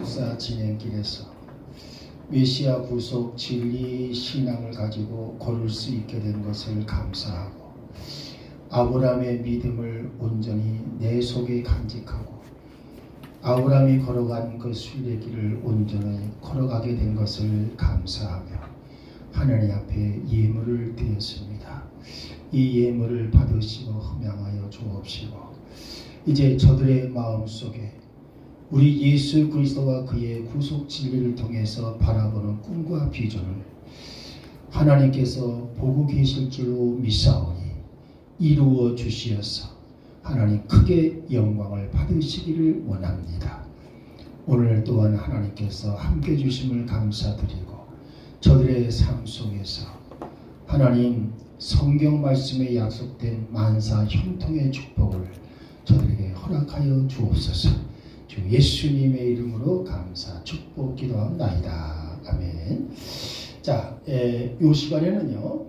역사 진행길에서 메시아 구속 진리 신앙을 가지고 걸을 수 있게 된 것을 감사하고, 아브라함의 믿음을 온전히 내 속에 간직하고 아브라함이 걸어간 그 순례길을 온전히 걸어가게 된 것을 감사하며 하나님 앞에 예물을 드렸습니다. 이 예물을 받으시고 흠양하여 주옵시고, 이제 저들의 마음속에 우리 예수 그리스도와 그의 구속 진리를 통해서 바라보는 꿈과 비전을 하나님께서 보고 계실 줄로 믿사오니 이루어 주시어서 하나님 크게 영광을 받으시기를 원합니다. 오늘 또한 하나님께서 함께 주심을 감사드리고, 저들의 삶 속에서 하나님 성경 말씀에 약속된 만사 형통의 축복을 저들에게 허락하여 주옵소서. 주 예수님의 이름으로 감사 축복 기도합나이다. 아멘. 자, 이 시간에는요,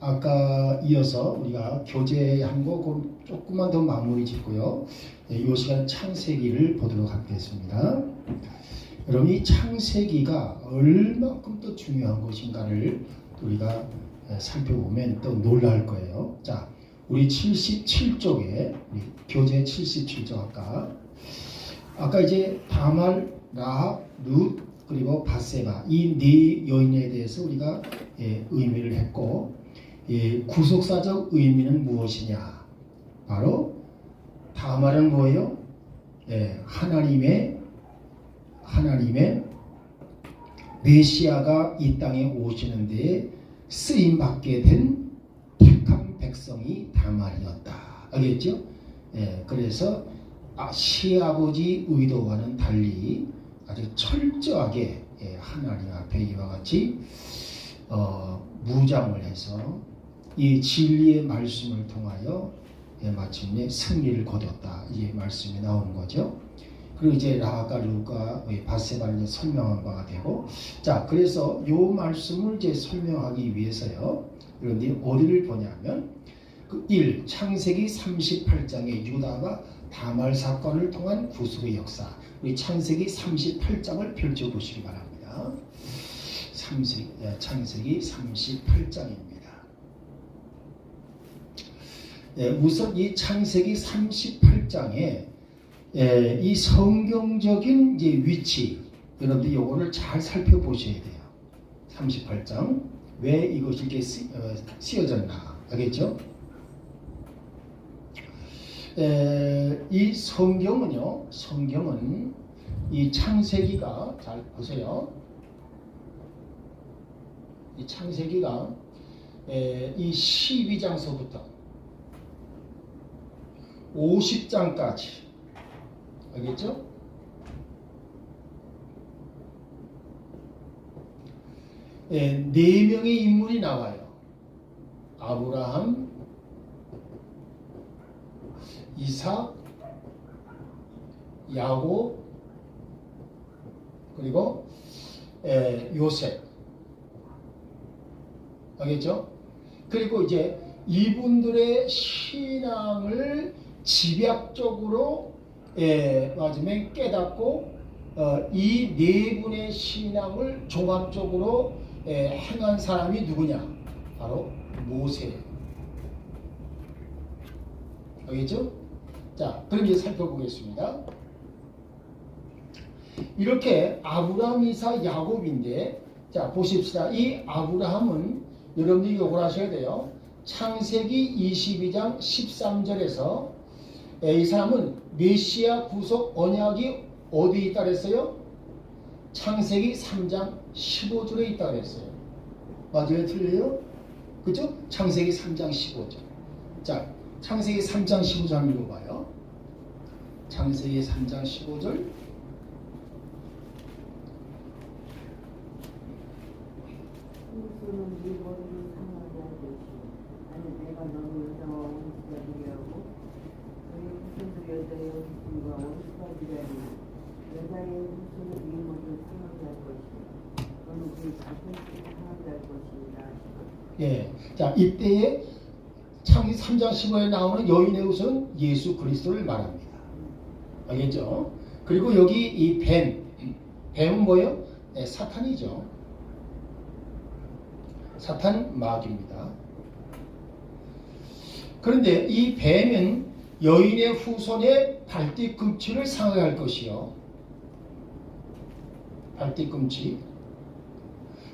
아까 이어서 우리가 교제한 거 조금만 더 마무리 짓고요, 이 시간 창세기를 보도록 하겠습니다. 여러분, 이 창세기가 얼마큼 또 중요한 것인가를 우리가 살펴보면 또 놀랄 거예요. 자, 우리 77쪽에 우리 교재 77쪽 아까 이제 다말, 라합, 룻 그리고 바세바 이 네 여인에 대해서 우리가 의미를 했고, 구속사적 의미는 무엇이냐? 바로 다말은 뭐예요? 하나님의 메시아가 이 땅에 오시는 데에 쓰임 받게 된 택한 백성이 다말이었다. 알겠죠? 그래서 시아버지 의도와는 달리 아주 철저하게 하나님 앞에 이와 같이 무장을 해서 이 진리의 말씀을 통하여 마침내 승리를 거뒀다. 이 말씀이 나오는 거죠. 그리고 이제 라합과 룻과 바세바를 이제 설명한 바가 되고, 자, 그래서 이 말씀을 이제 설명하기 위해서요, 그런데 어디를 보냐면 그 1. 창세기 38장의 유다가 다말 사건을 통한 구속의 역사, 우리 창세기 38장을 펼쳐보시기 바랍니다. 창세기 38장입니다. 우선 이 창세기 38장에 이 성경적인 이제 위치, 여러분들 요거를 잘 살펴보셔야 돼요. 38장 왜 이것이 이렇게 쓰여졌나, 알겠죠? 이 성경은 이 창세기가, 잘 보세요. 이 창세기가 이 12장서부터 50장까지, 알겠죠? 네 명의 인물이 나와요. 아브라함, 이삭, 야곱, 그리고 요셉. 알겠죠? 그리고 이제 이분들의 신앙을 집약적으로 마지막에 깨닫고 이 네 분의 신앙을 종합적으로 행한 사람이 누구냐? 바로 모세예요. 알겠죠? 자, 그럼 이제 살펴보겠습니다. 이렇게 아브라함, 이삭, 야곱인데, 자, 보십시다. 이 아브라함은 여러분들이 요걸 하셔야 돼요. 창세기 22장 13절에서 이 사람은 메시아 구속 언약이 어디에 있다 그랬어요? 창세기 3장 15절에 있다 그랬어요. 맞아요? 틀려요? 그죠? 창세기 3장 15절. 자, 창세기 3장 15절 읽어봐요. 창세기 3장 15절. 예, 자, 이때에 창세기 3장 15절에 나오는 여인의 후손 예수 그리스도를 말합니다. 알겠죠? 그리고 여기 이 뱀은 뭐예요? 네, 사탄이죠. 사탄은 마귀입니다. 그런데 이 뱀은 여인의 후손의 발뒤꿈치를 상하게 할 것이요. 발뒤꿈치.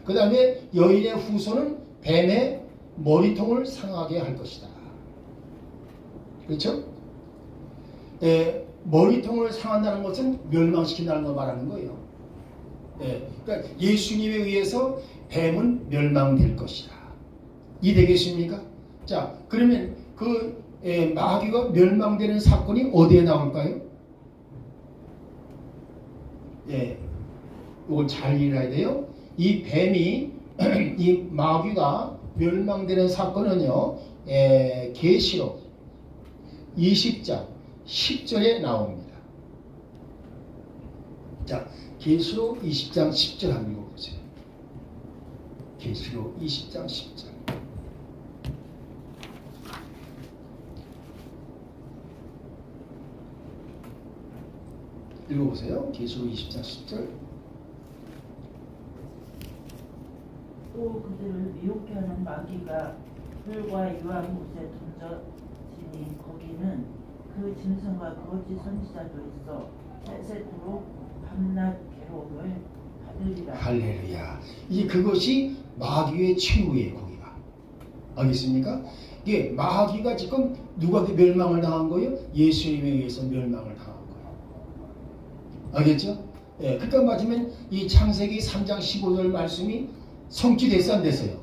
그 다음에 여인의 후손은 뱀의 머리통을 상하게 할 것이다. 그렇죠? 머리통을 상한다는 것은 멸망시킨다는 걸 말하는 거예요. 그러니까 예수님에 의해서 뱀은 멸망될 것이다. 이해되겠습니까? 자, 그러면 그 마귀가 멸망되는 사건이 어디에 나올까요? 이걸 잘 이해해야 돼요. 이 뱀이 이 마귀가 멸망되는 사건은요, 계시록 20장 10절에 나옵니다. 자, 계시록 20장 10절 한번 읽어보세요. 계시록 20장 10절. 읽어보세요. 계시록 20장 10절. 또 그들을 미혹해 하는 마귀가 불과 유황 못에 던져지니 거기는 그 짐승과 거짓 선지자도 있어 세세토록 밤낮 괴로움을 받으리라. 할렐루야. 이제 그것이 마귀의 최후예요. 거기가. 알겠습니까? 이게 마귀가 지금 누구한테 멸망을 당한 거예요? 예수님에 의해서 멸망을 당한 거예요. 알겠죠? 그러니까 맞으면 이 창세기 3장 15절 말씀이 성취됐어 안 됐어요?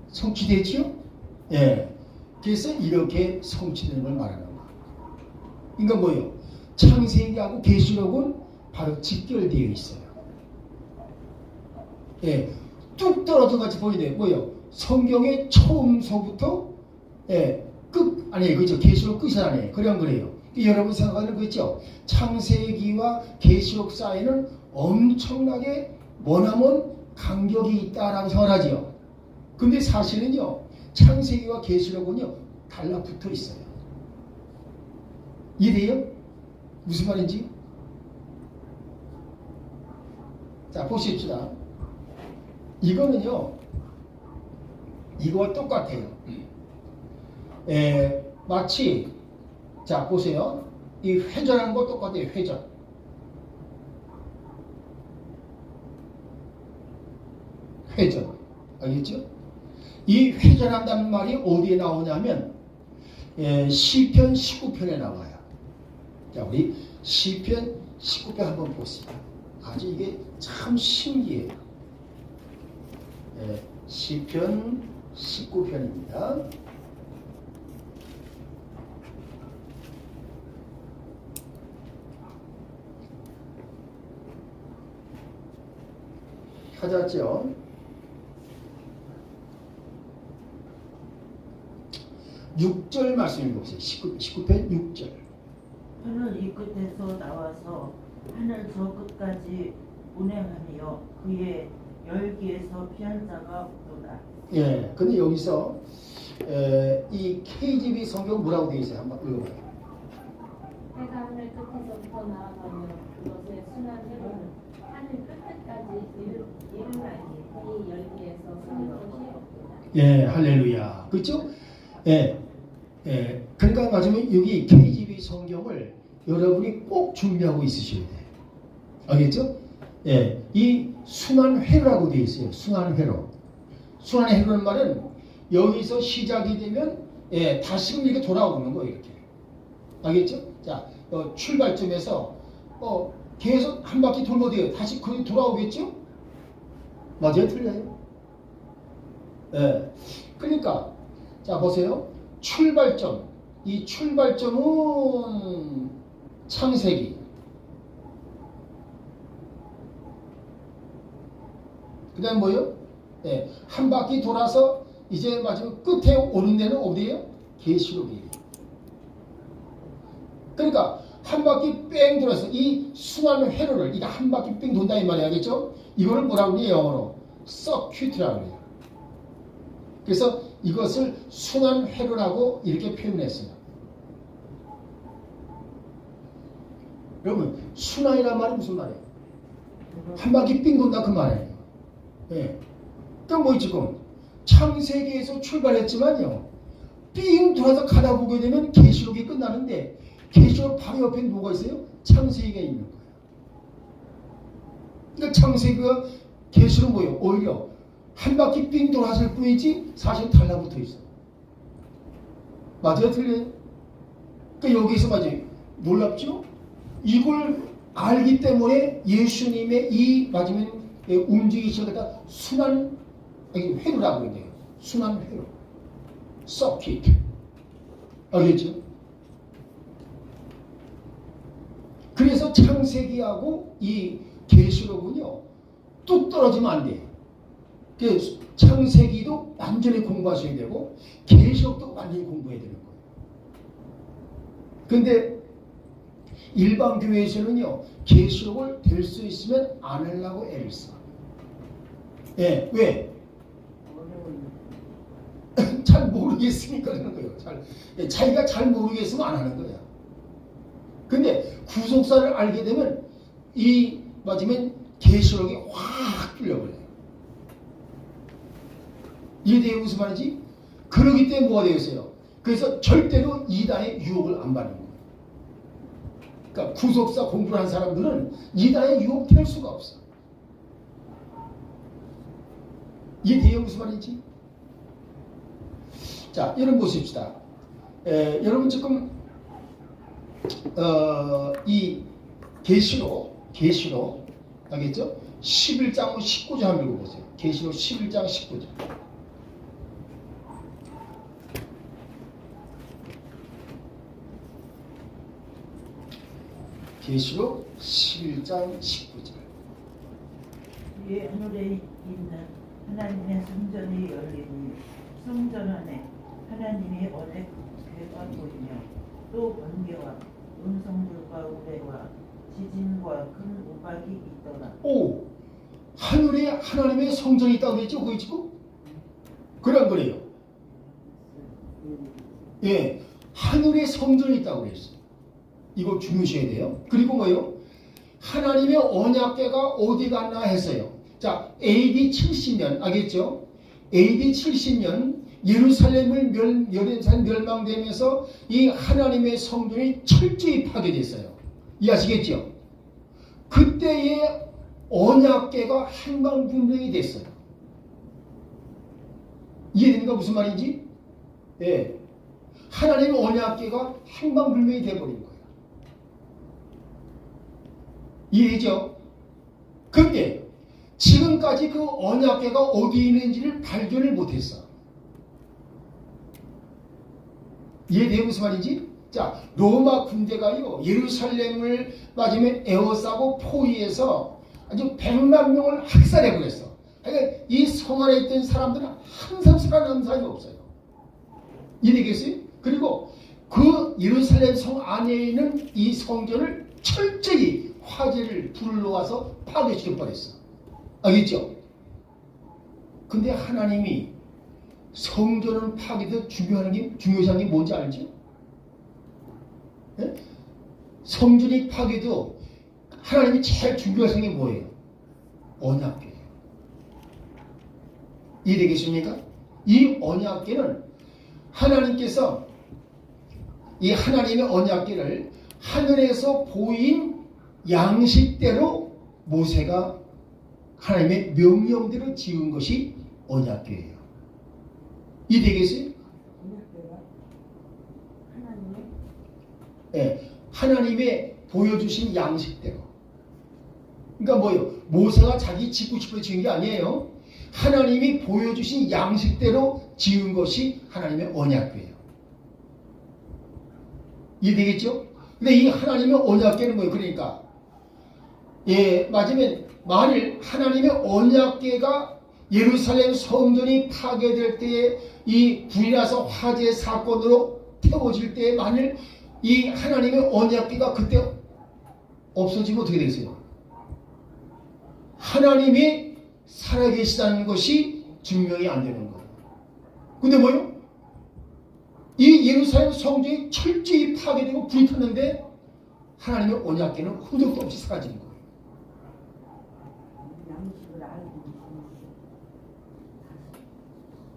성취됐죠? 그래서 이렇게 성취되는 걸 말하는 거예요. 그러니까 뭐예요? 창세기하고 계시록은 바로 직결되어 있어요. 뚝 떨어져 같이 보이네. 뭐예요? 성경의 처음서부터 끝 아니에요. 그렇죠? 계시록 끝이 아니에요. 그냥 그래요. 여러분 생각하는 거 있죠? 창세기와 계시록 사이에는 엄청나게 머나먼 간격이 있다라고 생각하죠. 근데 사실은요, 창세기와 계시록은요 달라붙어 있어요. 이해돼요? 무슨 말인지? 자, 보십시다. 이거는요, 이거와 똑같아요. 마치, 자, 보세요. 이 회전하는 거 똑같아요. 회전. 회전. 알겠죠? 이 회전한다는 말이 어디에 나오냐면, 시편 19편에 나와요. 자, 우리 시편 19편 한번 보시죠. 아주 이게 참 신기해요. 시편 19편입니다. 찾았죠? 6절 말씀 읽어보세요. 19편 6절. 하늘 이 끝에서 나와서 하늘 저 끝까지 운행하며 그의 열기에서 피한 자가 없도다. 근데 여기서 이 KGB 성경 뭐라고 되어 있어요? 한번 읽어봐요. 해가 하늘 끝에서부터 나아가며 그것의 순한 해로는 하늘 끝까지 이르나니 이 열기에서 숨을 곳이 없도다. 할렐루야. 그렇죠? 그러니까 맞으면 여기 KGB 성경을 여러분이 꼭 준비하고 있으셔야 돼요. 알겠죠? 이 순환 회로라고 되어 있어요. 순환 회로. 순환 회로는 말은 여기서 시작이 되면 다시금 이렇게 돌아오는 거예요. 이렇게. 알겠죠? 자, 출발점에서 계속 한 바퀴 돌고 돼요. 다시 거기 돌아오겠죠? 맞아요? 틀려요? 그러니까 자, 보세요. 출발점. 이 출발점은 창세기. 그 다음 뭐예요? 한 바퀴 돌아서 이제 마지막 끝에 오는 데는 어디예요? 계시록이에요. 그러니까 한 바퀴 뺑 돌아서 이 순환 회로를 이거 한 바퀴 뺑 돈다 이 말이 알겠죠? 이거를 뭐라고 해요? 영어로 서큐트라고 해요. 그래서 이것을 순환 회로라고 이렇게 표현했어요. 여러분 순환이란 말이 무슨 말이에요? 한 바퀴 삥 돈다 그 말이에요. 예. 그러니까 뭐 지금 창세기에서 출발했지만요. 삥 돌아서 가다 보게 되면 계시록이 끝나는데 계시록 바로 옆에 뭐가 있어요? 창세기가 있는 거예요. 그러니까 창세기가 계시록 뭐예요? 오히려 한 바퀴 삥 돌았을 뿐이지 사실 달라붙어 있어. 맞아요? 틀려요? 그러니까 여기서 맞아요. 놀랍죠? 이걸 알기 때문에 예수님의 이 맞으면 움직이시다가 순환 회로라고 해야 돼요. 순환 회로. 서킷. 알겠죠? 그래서 창세기하고 이 계시록은요 뚝 떨어지면 안 돼요. 그 창세기도 완전히 공부하셔야 되고 계시록도 완전히 공부해야 되는 거예요. 근데 일반 교회에서는요 계시록을 될 수 있으면 안 하려고 애를 써. 예, 왜? 잘 모르겠으니까 그러는 거예요. 자기가 잘 모르겠으면 안 하는 거야. 근데 구속사를 알게 되면 이 맞으면 계시록이 확 뚫려버려요. 이해돼요? 무슨 말인지? 그러기 때문에 뭐가 되겠어요? 그래서 절대로 이단의 유혹을 안 받는 거예요. 그러니까 구속사 공부를 한 사람들은 이단의 유혹될 수가 없어. 이해돼요? 무슨 말인지? 자, 여러분 보십시다. 여러분 지금 이 계시록 알겠죠? 11장 19절 한번 읽어보세요. 계시록 11장 19절. 계시록 11장 19절. 위에 하늘에 있는 하나님의 성전이 열리니 성전 안에 하나님의 언약궤가 보이며 또 번개와 음성들과 우레와 지진과 큰 우박이 있더라. 오! 하늘에 하나님의 성전이 있다고 그랬죠? 거기 지금? 그런 거래요. 예, 하늘에 성전이 있다고 그랬어요. 이거 중요시해야 돼요. 그리고 뭐요? 하나님의 언약궤가 어디 갔나 했어요. 자, AD 70년 알겠죠? AD 70년 예루살렘을 멸망되면서 이 하나님의 성전이 철저히 파괴됐어요. 이해하시겠죠? 그때의 언약궤가 행방불명이 됐어요. 이해됩니까? 무슨 말인지? 예. 하나님의 언약궤가 행방불명이 돼버린 거예요. 이해죠? 근데 지금까지 그 언약궤가 어디 있는지를 발견을 못했어. 이해돼요? 무슨 말인지? 자, 로마 군대가요 예루살렘을 맞으면 에워싸고 포위해서 아주 100만 명을 학살해버렸어. 그러니까 이 성 안에 있던 사람들은 한 사람 살아남은 사람이 없어요. 이해되겠어요? 그리고 그 예루살렘 성 안에 있는 이 성전을 철저히 화재를 불을 놓아서 파괴시켜버렸어. 알겠죠? 근데 하나님이 성전을 파괴해서 중요한 게 뭔지 알죠? 네? 성전이 파괴도 하나님이 제일 중요한 게 뭐예요? 언약궤예요. 이해되겠습니까? 이 언약궤는 하나님께서 이 하나님의 언약궤를 하늘에서 보인 양식대로 모세가 하나님의 명령대로 지은 것이 언약궤예요. 이해되겠어요? 네, 하나님의 보여주신 양식대로. 그러니까 뭐예요? 모세가 자기 짓고 싶어 지은 게 아니에요. 하나님이 보여주신 양식대로 지은 것이 하나님의 언약궤예요. 이해되겠죠? 근데 이 하나님의 언약궤는 뭐예요? 그러니까 맞으면 만일 하나님의 언약궤가 예루살렘 성전이 파괴될 때에 이 불이 나서 화재 사건으로 태워질 때에 만일 이 하나님의 언약궤가 그때 없어지면 어떻게 되겠어요? 하나님이 살아계시다는 것이 증명이 안 되는 거예요. 근데 뭐요? 이 예루살렘 성전이 철저히 파괴되고 불이 탔는데 하나님의 언약궤는 흔적도 없이 사라지는 거예요. 양식을 알고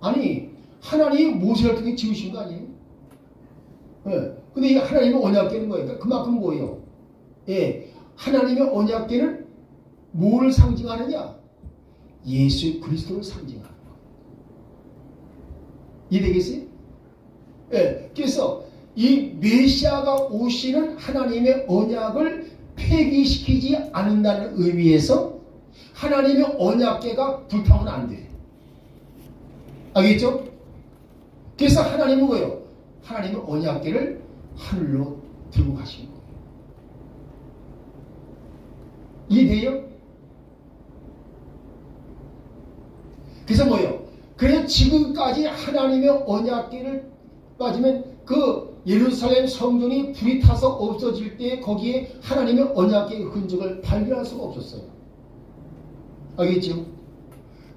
아니 하나님이 모세를 통해 지으신 거 아니에요? 예. 근데 이 하나님의 언약궤는 뭐예요? 그러니까 그만큼 뭐예요? 예. 하나님의 언약궤는 뭐를 상징하느냐? 예수 그리스도를 상징하는 거예요. 이해되겠어요? 예. 그래서 이 메시아가 오시는 하나님의 언약을 폐기시키지 않는다는 의미에서 하나님의 언약궤가 불타면 안 돼. 알겠죠? 그래서 하나님은 뭐예요? 하나님의 언약궤를 하늘로 들고 가시는 거예요. 이해돼요? 그래서 뭐예요? 그래서 지금까지 하나님의 언약궤를 빠지면 그 예루살렘 성전이 불이 타서 없어질 때 거기에 하나님의 언약궤의 흔적을 발견할 수가 없었어요. 알겠죠?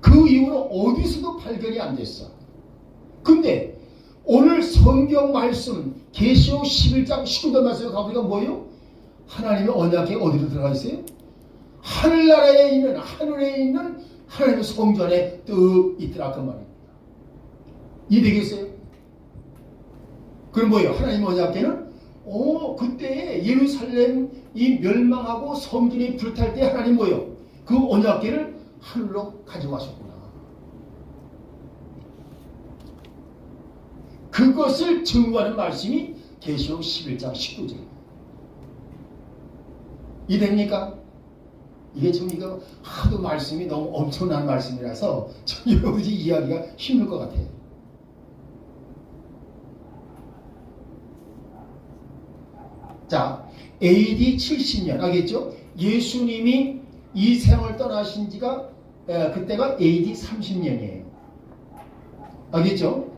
그 이후로 어디서도 발견이 안 됐어. 근데 오늘 성경 말씀 계시록 11장 19절 말씀에 가보니까 뭐예요? 하나님의 언약궤 어디로 들어가 있어요? 하늘나라에 있는 하늘에 있는 하나님의 성전에 뜩 있더라 그 말입니다. 이해되겠어요? 그럼 뭐예요? 하나님의 언약궤는 그때 예루살렘이 멸망하고 성전이 불탈 때 하나님 뭐예요? 그 언약궤를 하늘로 가져가셨구나. 그것을 증거하는 말씀이 계시록 11장 19절. 이해됩니까? 이게 지금 이거 하도 말씀이 너무 엄청난 말씀이라서 여러분이 이해하기가 힘들 것 같아요. 자, AD 70년 알겠죠? 예수님이 이 세상을 떠나신 지가 그때가 AD 30년이에요. 알겠죠?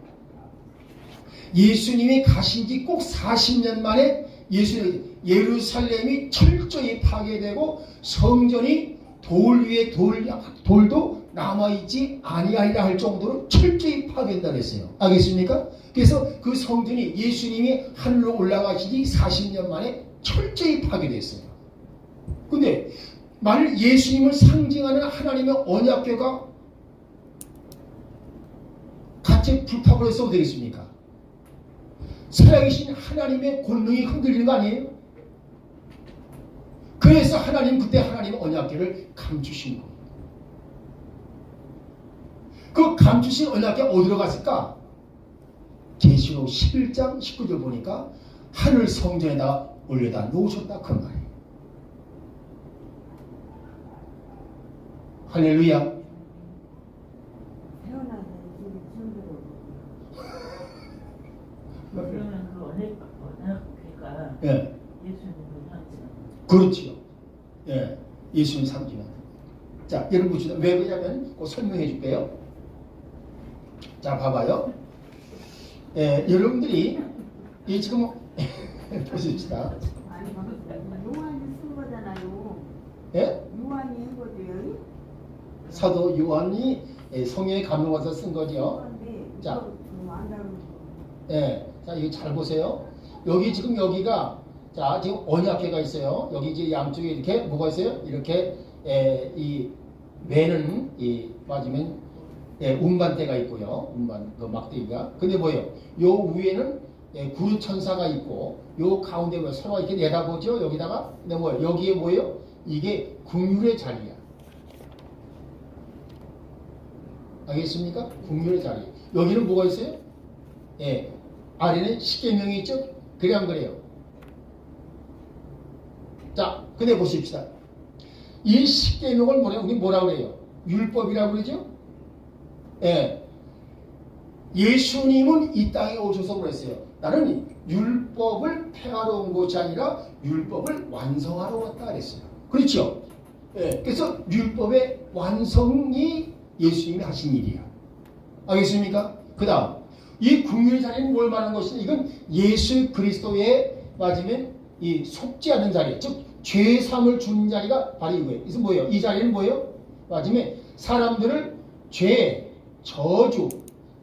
예수님이 가신 지 꼭 40년 만에 예루살렘이 철저히 파괴되고 성전이 돌 위에 돌도 남아있지 아니하리라 할 정도로 철저히 파괴된다 그랬어요. 알겠습니까? 그래서 그 성전이 예수님이 하늘로 올라가신 지 40년 만에 철저히 파괴됐어요. 근데 만일 예수님을 상징하는 하나님의 언약궤가 같이 불타버려서 어떻게 되겠습니까? 살아계신 하나님의 권능이 흔들리는 거 아니에요? 그래서 하나님 그때 하나님의 언약궤를 감추신 거예요. 그 감추신 언약궤 어디로 갔을까? 계시록 11장 19절 보니까 하늘 성전에다 올려다 놓으셨다 그 말이에요. 할렐루야. 태어나서 집이 처음으로 그러면 그 언약궤가 예. 예수님을 상징하는 그렇지요. 예. 예수님 상징하는. 자, 여러분 보시다. 왜 그러냐면 꼭 설명해 줄게요. 자, 봐봐요. 예, 여러분들이 이 지금 보십시다. 아니 요한이 쓴 거잖아요. 예? 요한이 한 거죠. 사도 요한이 성령의 감동 받아서 쓴 거죠. 자. 예. 자, 이거 잘 보세요. 여기 지금 여기가 자, 지금 언약궤가 있어요. 여기 이제 양쪽에 이렇게 뭐가 있어요? 이렇게 이 외는 이 맞으면 운반대가 있고요. 운반 그 막대기가. 근데 뭐예요? 요 위에는 구류 천사가 있고 요 가운데 뭐 서로 이렇게 내다보죠. 여기다가. 근데 뭐예요? 여기에 뭐예요? 이게 긍휼의 자리야. 알겠습니까? 긍휼의 자리. 여기는 뭐가 있어요? 예. 아래는 십계명이 있죠? 그래 안 그래요? 자, 근데 보십시다. 이 십계명을 우리 뭐라고 그래요? 율법이라고 그러죠? 예. 예수님은 이 땅에 오셔서 그랬어요. 나는 율법을 폐하러 온 것이 아니라 율법을 완성하러 왔다 그랬어요. 그렇죠? 예. 그래서 율법의 완성이 예수님이 하신 일이야. 알겠습니까? 그 다음 이 긍휼의 자리는 뭘 말하는 것이냐? 이건 예수 그리스도의 맞으면 이 속지 않는 자리, 즉 죄삼을 주는 자리가 바로 이거예요. 그래서 뭐예요? 이 자리는 뭐예요? 맞으면 사람들을 죄, 저주,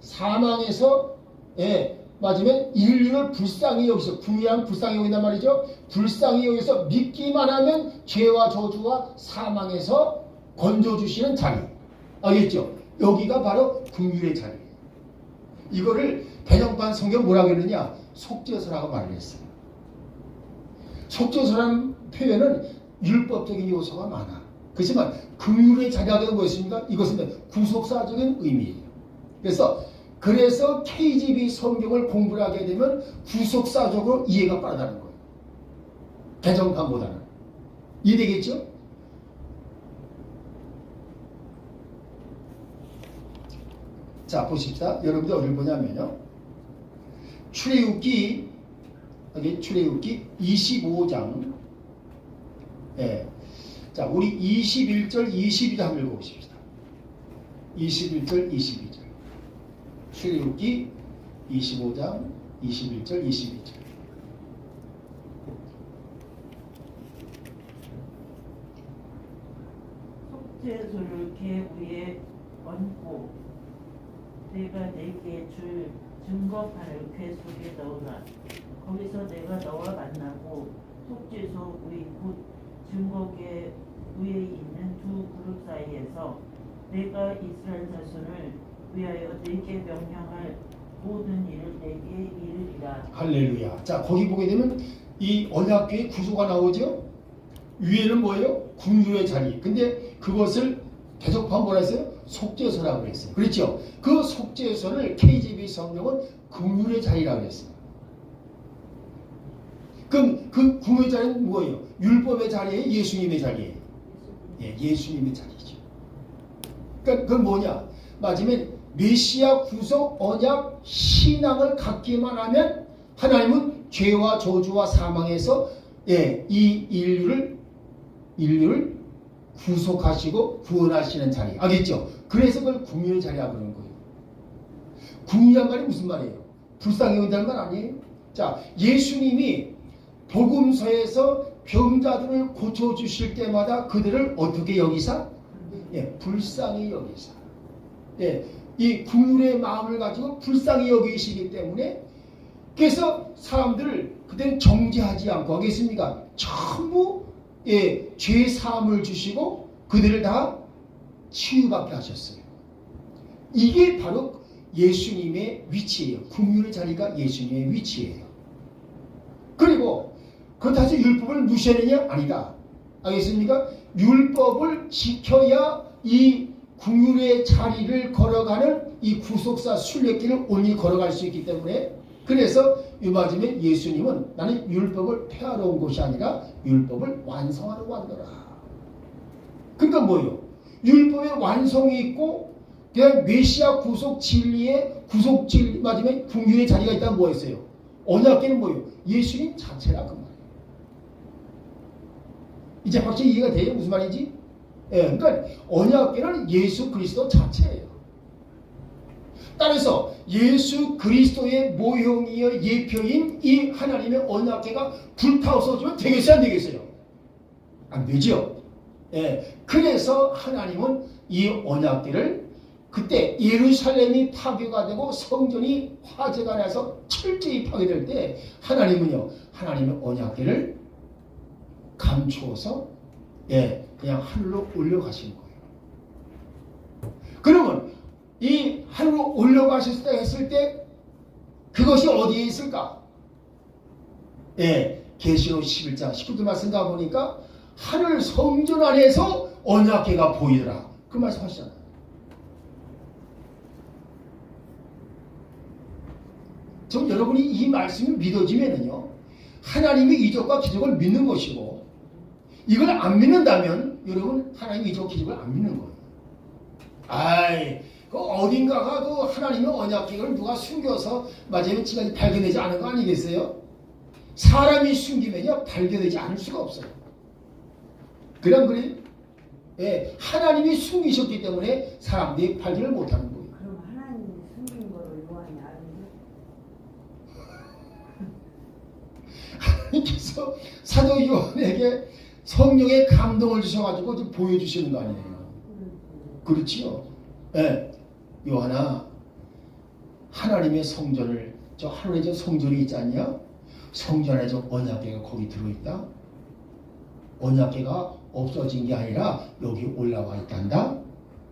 사망에서 맞으면 인류를 불쌍히 여기서 궁유한 불쌍히 여긴단 말이죠. 불쌍히 여기서 믿기만 하면 죄와 저주와 사망에서 건져주시는 자리. 알겠죠? 여기가 바로 긍휼의 자리예요. 이거를 개정판 성경 뭐라고 했느냐? 속죄서라고 말을 했어요. 속죄서라는 표현은 율법적인 요소가 많아. 그렇지만 긍휼의 자리가 뭐였습니까? 이것은 구속사적인 의미예요. 그래서 KGB 성경을 공부를 하게 되면 구속사적으로 이해가 빠르다는 거예요. 개정판보다는. 이해되겠죠? 자, 보십시다. 여러분들 어디를 보냐면요. 출애굽기 25장. 예. 자, 우리 21절, 22절 한번 읽어보십시다. 21절, 22절. 출애굽기 25장, 21절, 22절. 속죄소를 개 위에 얹고 내가 내게 줄 증거판을 궤 속에 넣으라. 거기서 내가 너와 만나고 속죄소 위 곧 증거궤 위에 있는 두 그룹 사이에서 내가 이스라엘 자손을 위하여 내게 명령할 모든 일을 내게 이르리라. 할렐루야. 자, 거기 보게 되면 이 언약궤의 구조가 나오죠. 위에는 뭐예요? 긍휼의 자리. 근데 그것을 개정판 뭐라 했어요? 속죄소라고 했어요. 그렇죠? 그 속죄소를 KGB 성경은 긍휼의 자리라고 했어요. 그럼 그 긍휼의 자리는 뭐예요? 율법의 자리예요? 예수님의 자리예요? 예, 예수님의 자리죠. 그러니까 그건 뭐냐? 맞으면 메시아 구속 언약 신앙을 갖기만 하면 하나님은 죄와 저주와 사망에서 이 인류를 구속하시고 구원하시는 자리. 알겠죠? 그래서 그걸 긍휼의 자리라고 그러는 거예요. 긍휼한 말이 무슨 말이에요? 불쌍히 여긴다는 말 아니에요? 자, 예수님이 복음서에서 병자들을 고쳐주실 때마다 그들을 어떻게 여기사? 불쌍히 여기사. 이 긍휼의 마음을 가지고 불쌍히 여기시기 때문에 그래서 사람들을 그때는 정죄하지 않고 하겠습니까? 전부 죄 사함을 주시고 그들을 다 치유받게 하셨어요. 이게 바로 예수님의 위치예요. 긍휼의 자리가 예수님의 위치예요. 그리고 그렇다고 해서 율법을 무시하느냐? 아니다. 알겠습니까? 율법을 지켜야 이 긍휼의 자리를 걸어가는 이 구속사 순례길을 온전히 걸어갈 수 있기 때문에 그래서 요마즘에 예수님은 나는 율법을 폐하러 온 것이 아니라 율법을 완성하러 왔노라. 그러니까 뭐예요? 율법의 완성이 있고 그냥 메시아 구속 진리의 구속 진리 맞으면 긍휼의 자리가 있다면 뭐였어요? 언약궤는 뭐예요? 예수님 자체라 그 말이에요. 이제 확실히 이해가 돼요? 무슨 말인지? 그러니까 언약궤는 예수 그리스도 자체예요. 따라서 예수 그리스도의 모형이여 예표인 이 하나님의 언약궤가 불타서주면 되겠어요? 안 되겠어요? 안 되죠? 그래서 하나님은 이 언약궤를 그때 예루살렘이 파괴가 되고 성전이 화재가 나서 철저히 파괴될 때 하나님은요, 하나님의 언약궤를 감추어서 그냥 하늘로 올려가신 거예요. 그러면 이 하늘로 올려가셨을 때 했을 때 그것이 어디에 있을까? 계시록 11장 19절 말씀 가보니까 하늘 성전 안에서 언약궤가 보이더라. 그 말씀 하시잖아요. 좀 여러분이 이 말씀이 믿어지면은요, 하나님의 이적과 기적을 믿는 것이고, 이걸 안 믿는다면 여러분 하나님의 이적 기적을 안 믿는 거예요. 그 어딘가가 그 하나님의 언약궤를 누가 숨겨서 맞으면 지금까지 발견되지 않은 거 아니겠어요? 사람이 숨기면요 발견되지 않을 수가 없어요. 그럼 그래요? 하나님이 숨기셨기 때문에 사람들이 발견을 못하는 거예요. 그럼 하나님이 숨긴 거를 요한이 아는데? 하나님께서 사도 요한에게 성령의 감동을 주셔가지고 좀 보여주시는 거 아니에요. 그렇지요? 요한아, 하나님의 성전을 저 하늘에 저 성전이 있지 않냐? 성전 안에 저 언약궤가 거기 들어있다. 언약궤가 없어진 게 아니라 여기 올라와 있단다.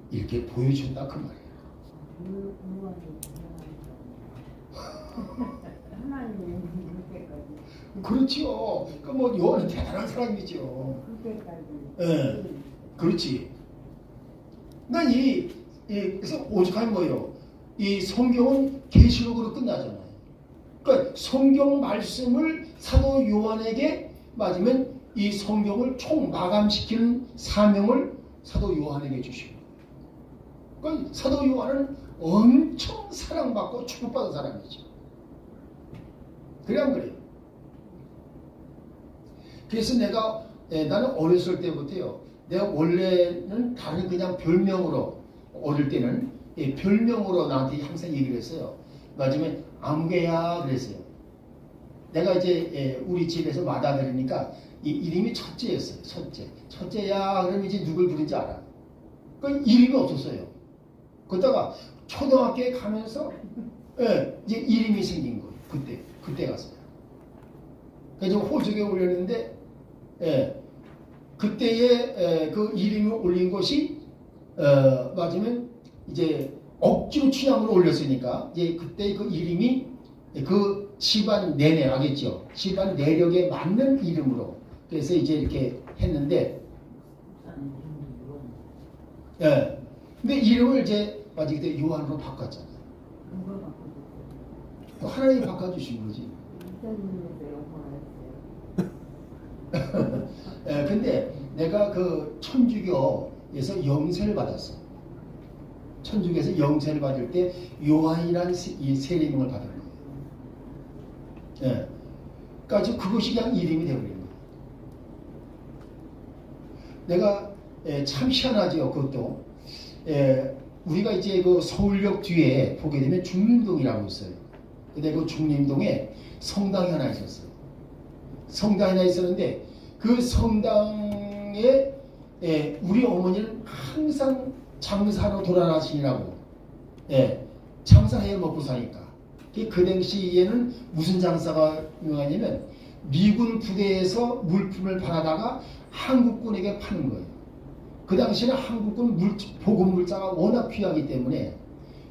이렇게 보여준다 그 말이에요. 하나님은 그때까지. 그렇지요. 그 뭐 요한은 대단한 사람이죠. 그때까지. 예, 그렇지. 난 그래서 오죽하면 뭐예요? 이 성경은 계시록으로 끝나잖아요. 그러니까 성경 말씀을 사도 요한에게 맞으면 이 성경을 총 마감시키는 사명을 사도 요한에게 주시고, 그러니까 사도 요한은 엄청 사랑받고 축복받은 사람이죠. 그래 안 그래요? 그래서 나는 어렸을 때부터요. 내가 원래는 다른 그냥 별명으로 어릴 때는 별명으로 나한테 항상 얘기를 했어요. 맞으면 아무개야 그랬어요. 내가 이제 우리 집에서 맏아들이니까 이름이 첫째였어요. 첫째야 그러면 이제 누굴 부른지 알아. 그 이름이 없었어요. 그러다가 초등학교에 가면서 이제 이름이 생긴 거예요. 그때 가서요. 그래서 호적에 올렸는데 그때의 그 이름을 올린 것이 맞으면 이제 억지로 취향으로 올렸으니까 이제 그때 그 이름이 그 집안 내내 알겠죠? 집안 내력에 맞는 이름으로 그래서 이제 이렇게 했는데 근데 이름을 이제 맞아 그때 요한으로 바꿨잖아요. 그거 바꿔줬어요. 하나님이 바꿔주신 거지. 이사님에서 영화했어요. 근데 내가 그 천주교에서 영세를 받았어. 천주교에서 영세를 받을 때 요한이라는 이 세례명을 받은 거예요. 그러니까 그것이 그냥 이름이 되어버린 거예요. 내가 참 희한하죠. 그것도 우리가 이제 그 서울역 뒤에 보게 되면 중림동이라고 있어요. 근데 그 중림동에 성당이 하나 있었어요. 성당이 하나 있었는데 그 성당에 우리 어머니는 항상 장사로 돌아가시느라고 장사해 먹고 사니까 그 당시에는 무슨 장사가 유명하냐면 미군 부대에서 물품을 팔아다가 한국군에게 파는 거예요. 그 당시에는 한국군 보급 물자가 워낙 귀하기 때문에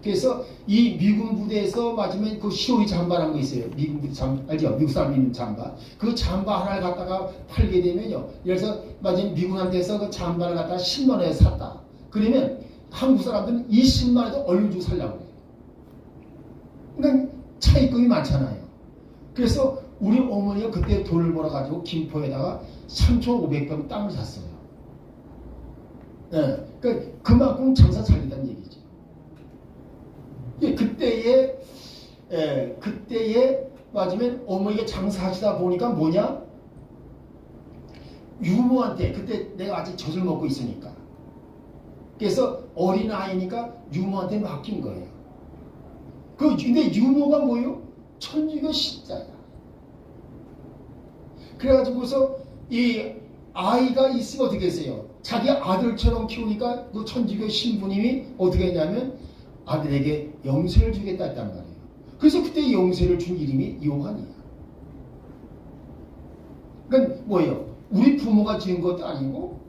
그래서 이 미군 부대에서 맞으면 그 시오이 잠바라는 거 있어요. 미군 부대 알죠? 미국 사람 입는 잠바. 그 잠바 하나를 갖다가 팔게 되면요. 그래서 맞으면 미군한테서 그 잠바를 갖다가 10만 원에 샀다. 그러면 한국 사람들은 20만 원에도 얼른 주고 살려고 해요. 그러니까 차익금이 많잖아요. 그래서 우리 어머니가 그때 돈을 벌어가지고 김포에다가 3,500평 땅을 샀어요. 그러니까 그만큼 장사 잘 된다는 얘기죠. 그때에 맞으면 어머니가 장사하시다 보니까 뭐냐? 유모한테 그때 내가 아직 젖을 먹고 있으니까 그래서 어린아이니까 유모한테 맡긴 거예요. 근데 유모가 뭐예요? 천주교 신자야. 그래가지고서 이 아이가 있으면 어떻게 했어요? 자기 아들처럼 키우니까 그 천주교 신부님이 어떻게 했냐면 아들에게 영세를 주겠다 했단 말이에요. 그래서 그때 영세를 준 이름이 요한이야. 그러니까 뭐예요? 우리 부모가 지은 것도 아니고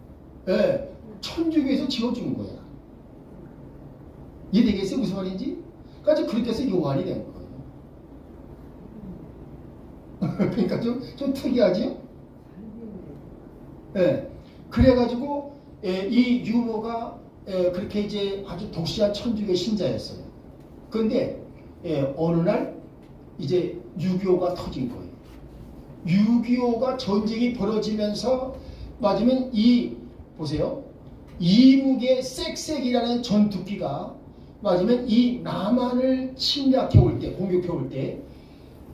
천주교에서 지어준 거야. 이해되겠어요? 무슨 말인지? 그러니까 그렇게 해서 요한이 된 거예요. 그러니까 좀 특이하죠? 그래가지고 이 유모가 그렇게 이제 아주 독실한 천주교 신자였어요. 그런데 어느 날 이제 6.25가 터진 거예요. 6.25가 전쟁이 벌어지면서 맞으면 보세요. 이무계 쌕쌕이라는 전투기가 맞으면 이 남한을 침략해 올 때, 공격해 올 때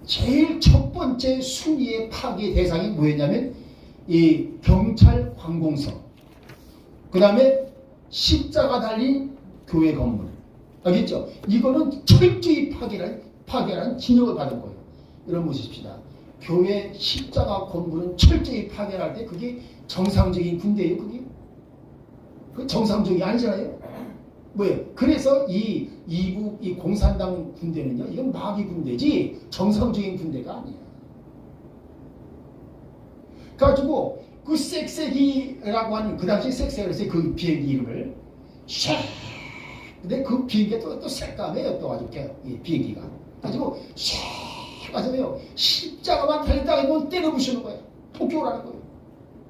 제일 첫 번째 순위의 파괴 대상이 뭐였냐면 이 경찰 관공서, 그 다음에 십자가 달린 교회 건물. 알겠죠? 이거는 철저히 파괴라는 진역을 받은 거예요. 여러분 보십시다. 교회 십자가 건물은 철저히 파괴할 때 그게 정상적인 군대예요. 그게 그 정상적이 아니잖아요. 뭐예요? 그래서 이 이북 이 공산당 군대는요, 이건 마귀 군대지 정상적인 군대가 아니야. 가지고 그 쌕쌕이라고 하는 그 당시 쌕쌕에서 그 비행기 이름을 샥. 근데 그 비행기가 또 색감해요. 또 아주 이 비행기가. 가지고 샥 가지고요 십자가만 달렸다가 이건 때려부수는 거예요. 폭격을 하는 거예요.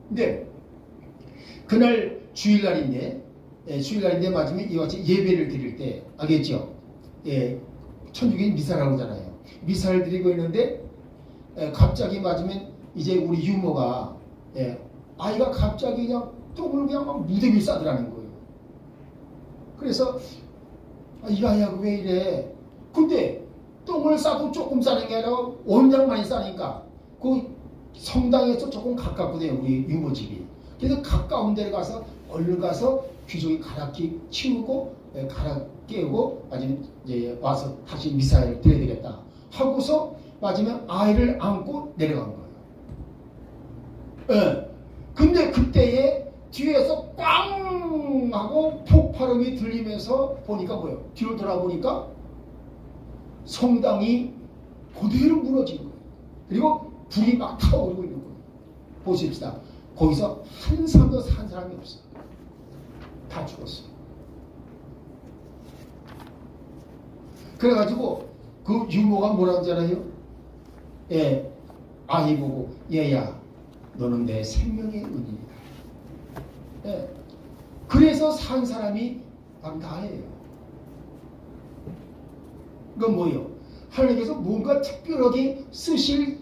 근데 그날 주일날인데 맞으면 이와 같이 예배를 드릴 때 알겠죠? 예, 천주교인 미사라고 하잖아요. 미사를 드리고 있는데 갑자기 맞으면 이제 우리 유모가 아이가 갑자기 그냥 똥을 그냥 막 무대 위에 싸더라는 거예요. 그래서 이 아이가 왜 이래? 근데 똥을 싸도 조금 싸는 게 아니라 원장 많이 싸니까 그 성당에서 조금 가깝거든요. 우리 유모 집이. 그래서 가까운 데를 가서 얼른 가서 귀족이 가락기 치우고 가락 깨우고 맞으면 이제 와서 다시 미사를 드려야 되겠다 하고서 맞으면 아이를 안고 내려간 거예요. 예. 근데 그때에 뒤에서 꽝 하고 폭발음이 들리면서 보니까 뭐예요? 뒤로 돌아보니까 성당이 그대로 무너진 거예요. 그리고 불이 막 타오르고 있는 거예요. 보십시다. 거기서 한 사람도 산 사람이 없어요. 다 죽었어요. 그래가지고 그 유모가 뭐라고 하잖아요? 예, 아이 보고 얘야 너는 내 생명의 은인이다. 예, 그래서 산 사람이 바로 나예요. 그건 뭐예요? 하나님께서 뭔가 특별하게 쓰실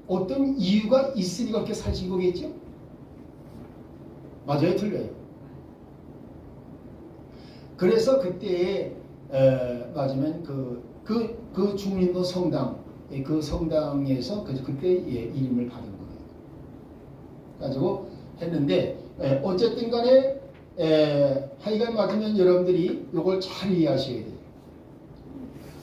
어떤 이유가 있으니까 그렇게 사신 거겠죠? 맞아요? 틀려요? 그래서 그때에 맞으면 그 중림도 성당 그 성당에서 그때 이름을 받은 거예요. 가지고 했는데 어쨌든 간에 하여간 맞으면 여러분들이 이걸 잘 이해하셔야 돼요.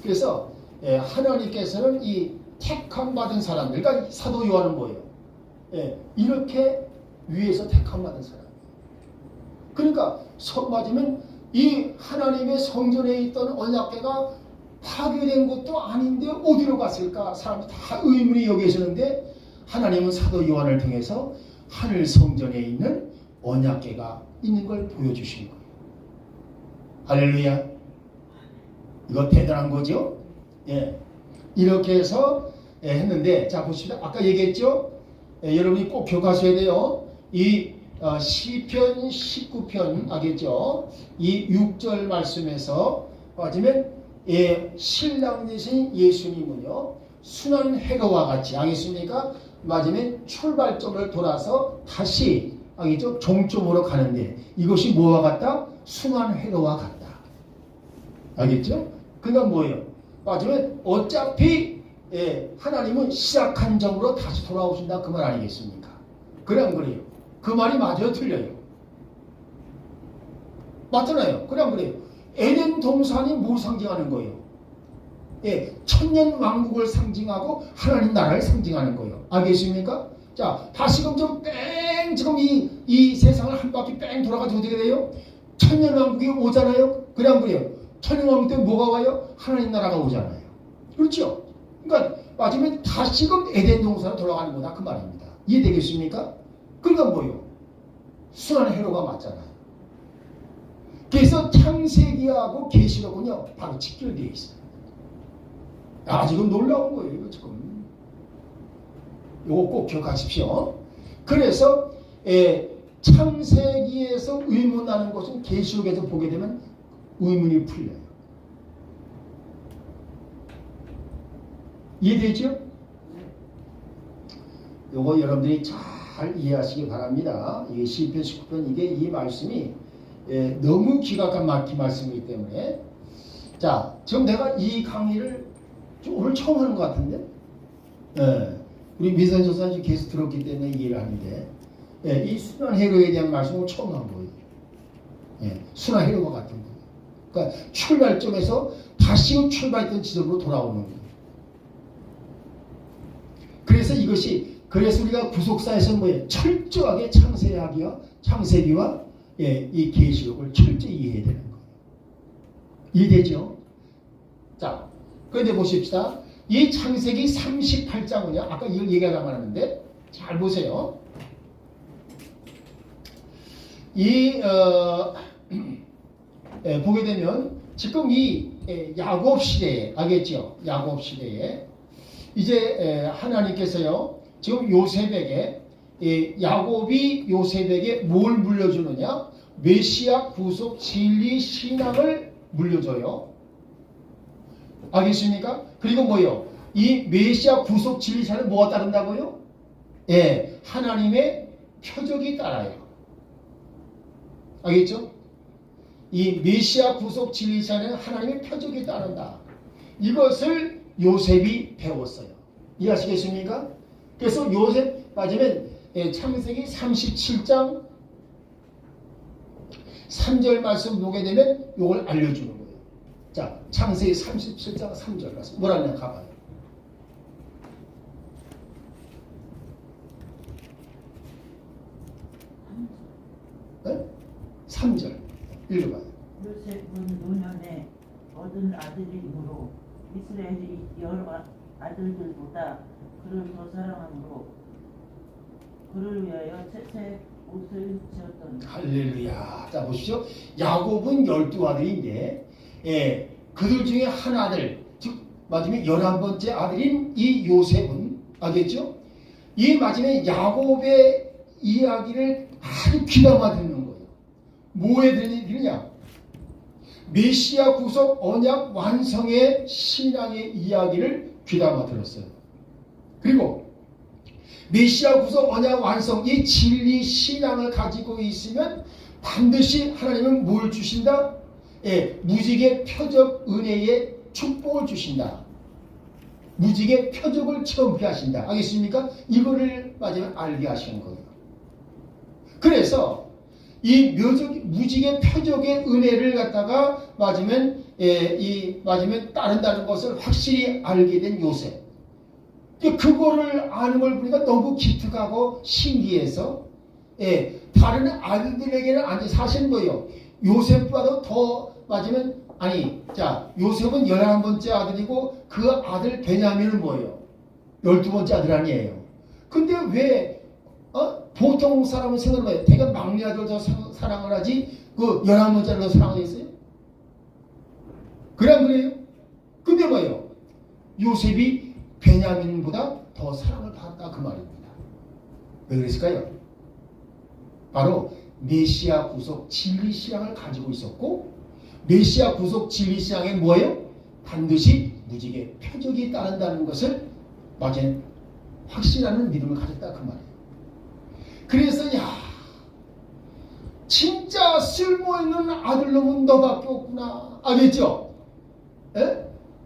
그래서 하나님께서는 이 택함 받은 사람들, 그러니까 사도 요한은 뭐예요? 이렇게 위에서 택함 받은 사람. 그러니까 맞으면 이 하나님의 성전에 있던 언약궤가 파괴된 것도 아닌데 어디로 갔을까? 사람들이 다 의문이 여기 계시는데 하나님은 사도 요한을 통해서 하늘 성전에 있는 언약궤가 있는 걸 보여주신 거예요. 할렐루야. 이거 대단한 거죠? 예. 이렇게 해서 했는데 자 보십시다. 아까 얘기했죠? 여러분이 꼭 기억하셔야 돼요. 이 시편 19편 알겠죠? 이 6절 말씀에서 맞으면 신랑 되신 예수님은요 순환 회로와 같이 알겠습니까? 맞으면 출발점을 돌아서 다시 알겠죠? 종점으로 가는데 이것이 뭐와 같다? 순환 회로와 같다. 알겠죠? 그건 뭐예요? 맞으면 어차피 하나님은 시작한 점으로 다시 돌아오신다 그 말 아니겠습니까? 그래 안 그래요? 그 말이 맞아요? 틀려요? 맞잖아요? 그래 안 그래요? 에덴 동산이 뭘 상징하는 거예요? 천년 왕국을 상징하고 하나님 나라를 상징하는 거예요. 알겠습니까? 자, 다시금 좀 지금 이 세상을 한 바퀴 돌아가지고 어떻게 돼요? 천년 왕국이 오잖아요? 그래 안 그래요? 천년 왕국 때 뭐가 와요? 하나님 나라가 오잖아요. 그렇죠? 그러니까 맞으면 다시금 에덴 동산으로 돌아가는 거다 그 말입니다. 이해되겠습니까? 그러니까 뭐예요? 순환 회로가 맞잖아요. 그래서 창세기하고 계시록은요 바로 직결되어 있어요. 지금 놀라운 거예요. 이거 지금 이거 꼭 기억하십시오. 그래서 창세기에서 의문나는 것은 계시록에서 보게 되면 의문이 풀려요. 이해되죠? 요거 여러분들이 잘 이해하시기 바랍니다. 이게 시편 19편 이 말씀이 너무 기가 막힌 말씀이기 때문에 자 지금 내가 이 강의를 오늘 처음 하는 것 같은데 우리 미선 조사님 계속 들었기 때문에 이해를 하는데 이 순환 회로에 대한 말씀을 처음 한 거예요. 순환 회로가 같은 거예요. 그러니까 출발점에서 다시 출발했던 지점으로 돌아오는 거예요. 그래서 우리가 구속사에서는 뭐예요? 철저하게 창세기와 이 계시록을 철저히 이해해야 되는 거예요. 이해되죠? 자, 그런데 보십시다. 이 창세기 38장은요. 아까 이걸 얘기하다 말았는데 잘 보세요. 보게 되면 지금 이 야곱 시대에 알겠죠? 야곱 시대에 이제 하나님께서요. 지금 요셉에게 야곱이 요셉에게 뭘 물려주느냐? 메시아 구속 진리 신앙을 물려줘요. 알겠습니까? 그리고 뭐요? 이 메시아 구속 진리 신앙은 뭐가 따른다고요? 하나님의 표적이 따라요. 알겠죠? 이 메시아 구속 진리 신앙은 하나님의 표적이 따른다. 이것을 요셉이 배웠어요. 이해하시겠습니까? 그래서 요셉 맞으면 창세기 37장 3절 말씀 보게 되면 이걸 알려주는 거예요. 자, 창세기 37장 3절 말씀 뭐라냐 가봐요. 네? 3절 읽어봐요. 요셉은 노년에 얻은 아들이므로 이스라엘이 여러 아들들보다 그를 더 사랑함으로 그를 위하여 셋째 옷을 지었던. 할렐루야. 자 보십시오. 야곱은 12아들인데 그들 중에 한 아들 즉 맞으면 11번째 아들인 이 요셉은 알겠죠? 이 맞으면 야곱의 이야기를 아주 귀담아 듣는 거예요. 뭐에 들으냐? 메시아 구속 언약 완성의 신앙의 이야기를 귀담아 들었어요. 그리고 메시아 구속 언약 완성 이 진리 신앙을 가지고 있으면 반드시 하나님은 뭘 주신다? 무지개 표적 은혜의 축복을 주신다. 무지개 표적을 체험케 하신다. 알겠습니까? 이거를 마지막에 알게 하시는 거예요. 그래서 이 무지개 표적의 은혜를 갖다가 맞으면 따른다는 것을 확실히 알게 된 요셉. 그거를 아는 걸 보니까 너무 기특하고 신기해서 다른 아들들에게는 아니 사실 뭐예요? 요셉보다도 더 맞으면 요셉은 11번째 아들이고 그 아들 베냐민은 뭐예요? 12번째 아들 아니에요. 근데 왜 보통 사람은 생각해봐요. 대개 막내 아들 더 사랑을 하지 그 11번째 아들 더 사랑하겠어요? 그래 안 그래요? 근데 뭐예요? 요셉이 베냐민보다 더 사랑을 받았다 그 말입니다. 왜 그랬을까요? 바로 메시아 구속 진리 신앙을 가지고 있었고 메시아 구속 진리 신앙에 뭐예요? 반드시 무지개 표적이 따른다는 것을 맞은 확신하는 믿음을 가졌다 그 말이에요. 그래서 진짜 쓸모있는 아들놈은 너밖에 없구나. 알겠죠?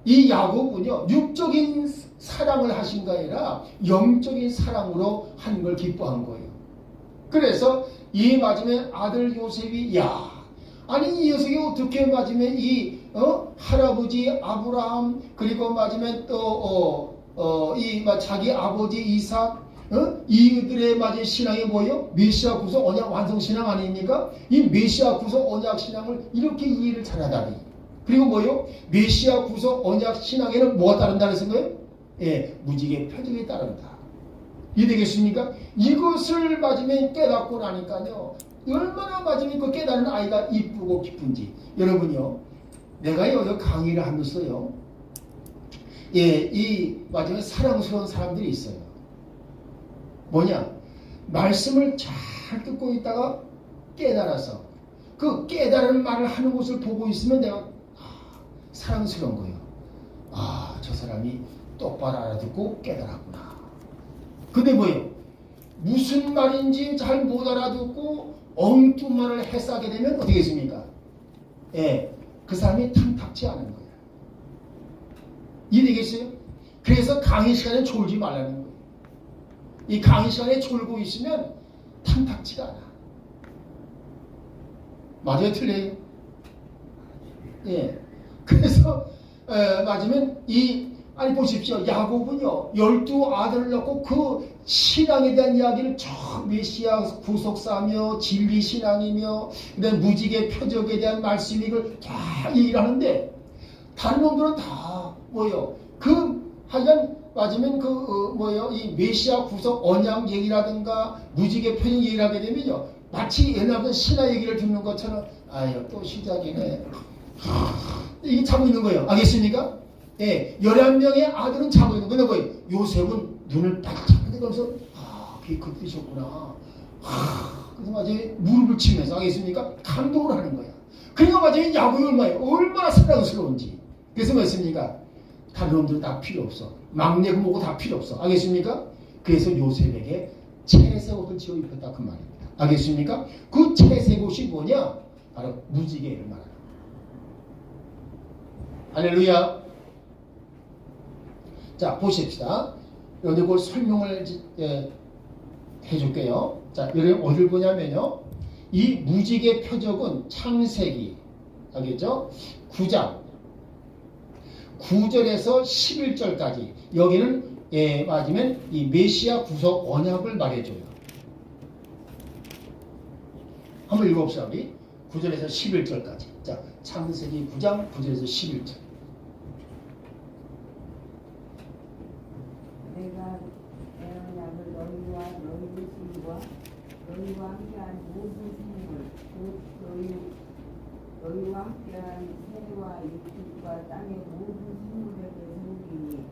이 야곱은요 육적인 사랑을 하신 게 아니라 영적인 사랑으로 한 걸 기뻐한 거예요. 그래서 이 맞으면 아들 요셉이 이 녀석이 어떻게 맞으면 이 할아버지 아브라함 그리고 맞으면 또 자기 아버지 이삭 이들의 맞은 신앙이 뭐예요? 메시아 구속 언약 완성 신앙 아닙니까? 이 메시아 구속 언약 신앙을 이렇게 이해를 잘하다니. 그리고 뭐예요? 메시아 구속 언약 신앙에는 뭐가 따른다는 거예요? 무지개 표적이 따른다. 이해되겠습니까? 이것을 맞으면 깨닫고 나니까요. 얼마나 맞으면 그 깨닫는 아이가 이쁘고 기쁜지. 여러분요. 내가 여기 강의를 하면서요. 이 맞으면 사랑스러운 사람들이 있어요. 뭐냐? 말씀을 잘 듣고 있다가 깨달아서 그 깨달은 말을 하는 것을 보고 있으면 내가 사랑스러운 거예요. 저 사람이 똑바로 알아듣고 깨달았구나. 근데 뭐예요? 무슨 말인지 잘 못 알아듣고 엉뚱말을 해싸게 되면 어떻게 됐습니까? 그 사람이 탐탁지 않은 거예요. 이해되겠어요? 그래서 강의 시간에 졸지 말라는 거예요. 이 강의 시간에 졸고 있으면 탐탁지가 않아. 맞아요? 틀려요? 그래서 맞으면 이 아니 보십시오. 야곱은요 12아들을 낳고 그 신앙에 대한 이야기를 저 메시아 구속사며 진리 신앙이며 그다음 무지개 표적에 대한 말씀 이걸 다 얘기를 하는데 다른 놈들은 다 뭐요 그 하여간 맞으면 이 메시아 구속 언약 얘기라든가 무지개 표적 얘기를 하게 되면요 마치 옛날부터 신화 얘기를 듣는 것처럼 아유 또 시작이네 이게 자고 있는 거예요. 알겠습니까? 예, 11명의 아들은 자고 있는 거예요. 근데 요셉은 눈을 반짝 뜨면서 그게 그 뜻이었구나. 그래서 마치 무릎을 치면서 알겠습니까? 감동을 하는 거야. 그러니까 마치 야곱이 얼마나 사랑스러운지. 그래서 뭐였습니까? 다른 놈들 다 필요 없어. 막내고 뭐고 다 필요 없어. 알겠습니까? 그래서 요셉에게 채색 옷을 지어 입혔다 그 말입니다. 알겠습니까? 그 채색 옷이 뭐냐? 바로 무지개를 말합니다. 할렐루야. 자 보십시다. 여기 그 설명을 해줄게요. 자 여러분 어딜 보냐면요. 이 무지개 표적은 창세기 알겠죠? 9장 9절에서 11절까지 여기는 맞으면 이 메시아 구속 언약을 말해줘요. 한번 읽어봅시다. 우리 9절에서 11절까지. 자 창세기 9장 9절에서 11절. 내가 내 언약을 너희와 너희의 집과 너희와 함께한 모든 생물 곧 너희와 함께한 새와 육식과 땅의 모든 생물에게 세우리니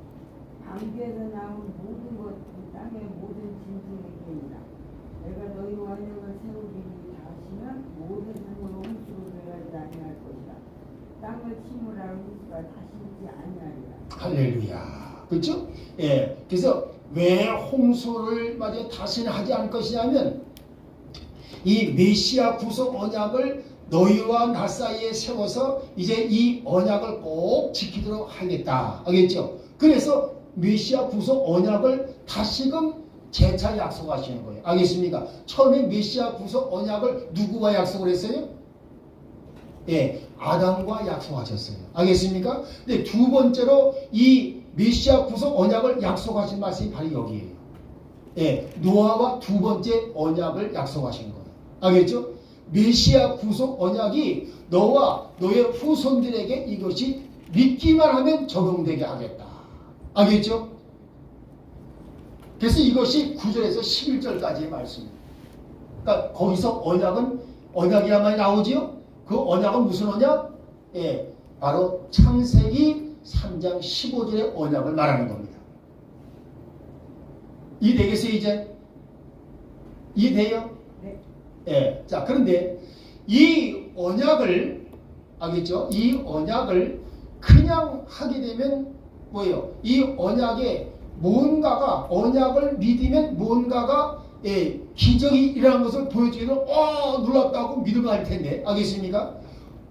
방주에서 나온 모든 것 땅의 모든 짐승에게니라. 내가 너희와 언약을 세우리니 다시는 모든 생물로 홍수로 들어가지 아니할 것이다. 땅을 침몰할 홍수가 다시지 아니하리라. 할렐루야. 그렇죠? 예. 그래서 왜 홍수를 맞아 다시는 하지 않을 것이냐면 이 메시아 구속 언약을 너희와 나 사이에 세워서 이제 이 언약을 꼭 지키도록 하겠다. 알겠죠? 그래서 메시아 구속 언약을 다시금 재차 약속하시는 거예요. 알겠습니까? 처음에 메시아 구속 언약을 누구와 약속을 했어요? 예, 아담과 약속하셨어요. 알겠습니까? 근데 두 번째로 이 메시아 구속 언약을 약속하신 말씀이 바로 여기에요. 예, 노아와 두 번째 언약을 약속하신 거예요. 알겠죠? 메시아 구속 언약이 너와 너의 후손들에게 이것이 믿기만 하면 적용되게 하겠다. 알겠죠? 그래서 이것이 9절에서 11절까지의 말씀입니다. 그러니까 거기서 언약이란 나오지요? 그 언약은 무슨 언약? 예, 바로 창세기 3장 15절의 언약을 말하는 겁니다. 이해되겠어요 이제? 이해돼요? 네. 예. 자 그런데 이 언약을 알겠죠? 이 언약을 그냥 하게 되면 뭐예요? 이 언약에 뭔가가 언약을 믿으면 뭔가가 기적이 일어난 것을 보여주기는 놀랍다고 믿음을 할 텐데 알겠습니까?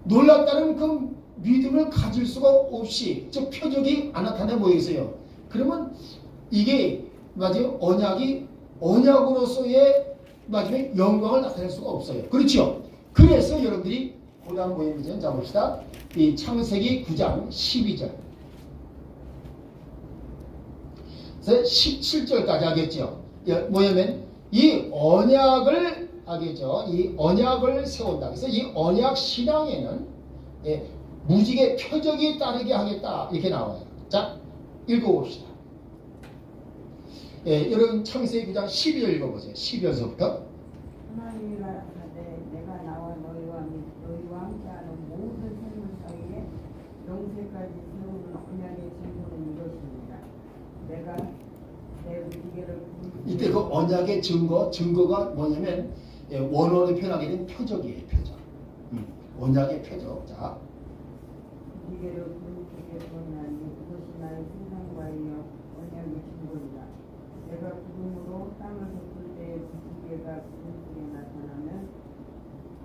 놀랍다는 그 믿음을 가질 수가 없이 즉 표적이 안 나타내 보이세요. 그러면 이게 맞아요? 언약이 언약으로서의 마지막에 영광을 나타낼 수가 없어요. 그렇죠? 그래서 여러분들이 고단 모임이전 잡읍시다. 이 창세기 9장 12절 17절까지 하겠죠. 뭐냐면 이 언약을 하겠죠. 이 언약을 세운다. 그래서 이 언약 신앙에는 무지개 표적이 따르게 하겠다 이렇게 나와요. 자 읽어봅시다. 여러분 창세기 9장 12절 읽어보세요. 12절부터 하나님이 가라사대 내가 나와 너희와 함께하는 모든 생물 사이에 영세까지 세우는 언약의 증거는 이것입니다. 내가 내 무지개를 이때 그 언약의 증거가 뭐냐면 원어로 표현하게 된 표적이에요. 표적. 언약의 표적. 자 무지개를 구름속에 보내니 그것이 나의 생상과의 언약의 증거이다. 내가 구름으로 땅을 덮을 때에 무지개가 구름 속에 나타나면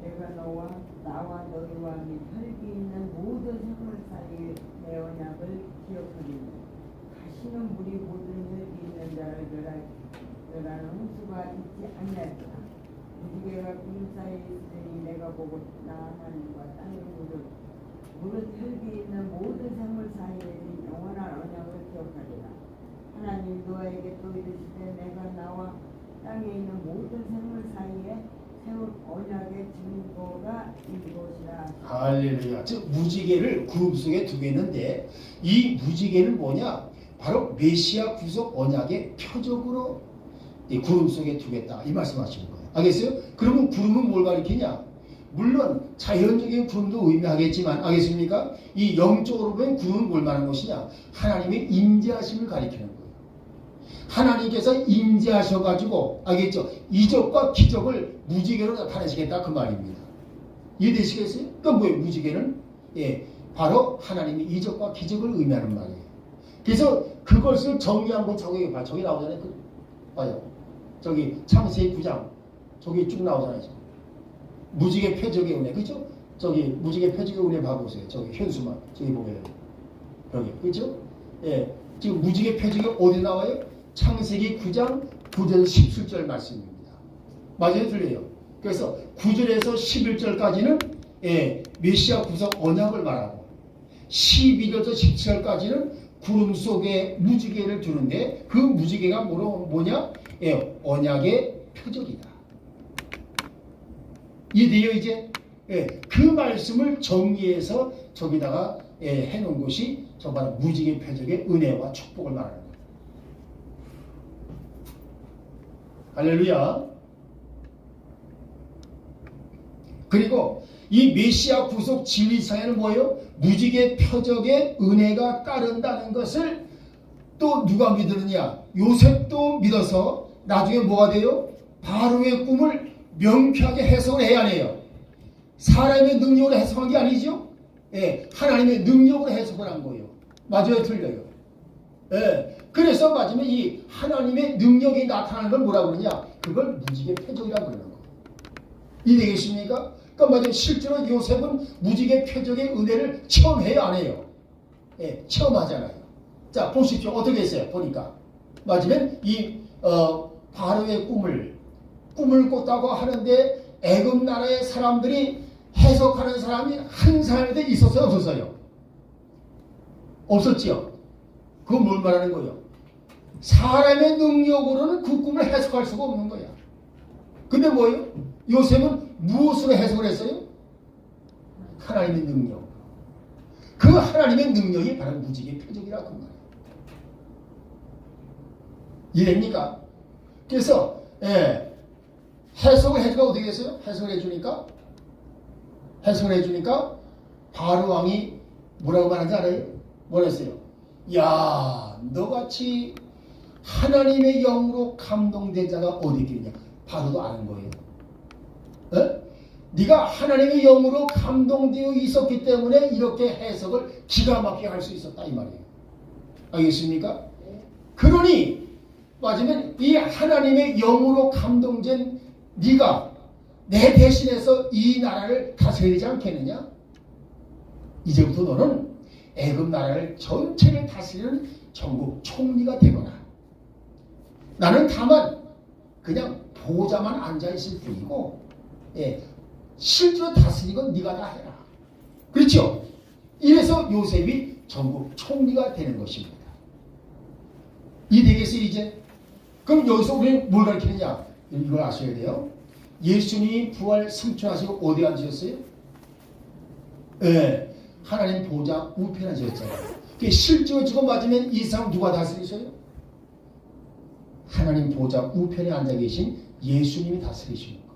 내가 나와 너희와 혈기 있는 모든 생물 사이에 내 언약을 기억하리니 다시는 물이 모든 혈기 있는 자를 멸하는 홍수가 있지 아니하리라. 무지개가 구름 사이에 있으니 내가 보고 나 하나님과 땅의 물을 무릇 여기 있는 모든 생물 사이에 영원한 언약을 기억하리라. 하나님 노아에게 또 이르시되 내가 나와 땅에 있는 모든 생물 사이에 세운 언약의 증거가 이것이라. 할렐루야. 즉 무지개를 구름 속에 두겠는데 이 무지개는 뭐냐? 바로 메시아 구속 언약의 표적으로 이 구름 속에 두겠다 이 말씀하시는 거예요. 알겠어요? 그러면 구름은 뭘 가리키냐? 물론 자연적인 구름도 의미하겠지만 알겠습니까? 이 영적으로 보면 구름은 뭘 말하는 것이냐? 하나님의 임재하심을 가리키는 거예요. 하나님께서 임재하셔가지고 알겠죠? 이적과 기적을 무지개로 나타내시겠다 그 말입니다. 이해되시겠어요? 그러니까 뭐예요? 무지개는 바로 하나님의 이적과 기적을 의미하는 말이에요. 그래서 그것을 정리한 거 저기 봐. 저기 나오잖아요. 봐요. 저기 창세기 9장 저기 쭉 나오잖아요. 무지개 표적의 은혜, 그죠? 저기 무지개 표적의 은혜 봐보세요. 저기 현수막 저기 보면 여기, 그죠? 예, 지금 무지개 표적이 어디 나와요? 창세기 9장 9절 17절 말씀입니다. 맞아요, 틀려요? 그래서 9절에서 11절까지는 메시아 구속 언약을 말하고 12절에서 17절까지는 구름 속에 무지개를 두는데 그 무지개가 뭐냐? 언약의 표적이다. 이해돼요 이제? 그 말씀을 정리해서 저기다가 해놓은 것이 저 바로 무지개 표적의 은혜와 축복을 말하는 거예요. 할렐루야. 그리고 이 메시아 구속 진리상에는 뭐예요? 무지개 표적의 은혜가 따른다는 것을 또 누가 믿느냐? 요셉도 믿어서 나중에 뭐가 돼요? 바로의 꿈을 명쾌하게 해석을 해야 해요. 사람의 능력으로 해석한 게 아니죠? 하나님의 능력으로 해석을 한 거예요. 맞아요, 틀려요? 그래서 맞으면 이 하나님의 능력이 나타나는 걸 뭐라고 그러냐? 그걸 무지개 표적이라고 그러는 거예요. 이해되겠습니까? 그러니까 맞아요. 실제로 요셉은 무지개 표적의 은혜를 체험해요, 안 해요? 체험하잖아요. 자, 보십시오. 어떻게 했어요? 보니까 맞으면 이 바로의 꿈을 꿨다고 하는데 애굽 나라의 사람들이 해석하는 사람이 한 사람인데 있었어요, 없었어요? 없었지요. 그건 뭘 말하는 거예요? 사람의 능력으로는 그 꿈을 해석할 수가 없는 거야. 근데 뭐예요? 요셉은 무엇으로 해석을 했어요? 하나님의 능력. 그 하나님의 능력이 바로 무지개 표적이라고 그 말이에요. 이해됩니까? 그래서 해석을 해주니까 어떻게 했어요? 해석을 해주니까 바로 왕이 뭐라고 말하는지 알아요? 뭐랬어요? 야, 너같이 하나님의 영으로 감동된 자가 어디 있겠냐? 바로도 아는 거예요. 네가 하나님의 영으로 감동되어 있었기 때문에 이렇게 해석을 기가 막히게 할 수 있었다 이 말이에요. 알겠습니까? 그러니 맞으면 이 하나님의 영으로 감동된 네가 내 대신해서 이 나라를 다스려야 되지 않겠느냐? 이제부터 너는 애굽 나라를 전체를 다스리는 전국 총리가 되거나 나는 다만 그냥 보호자만 앉아있을 뿐이고 실제로 다스리는 건 네가 다 해라. 그렇죠? 이래서 요셉이 전국 총리가 되는 것입니다. 이해되겠어요 이제? 그럼 여기서 우리는 뭘 가르치느냐? 이걸 아셔야 돼요. 예수님이 부활 승천하시고 어디 앉으셨어요? 하나님 보좌 우편에 앉으셨잖아요. 실제로 지금 맞으면 이 사람 누가 다스리셔요? 하나님 보좌 우편에 앉아 계신 예수님이 다스리시는 거예요.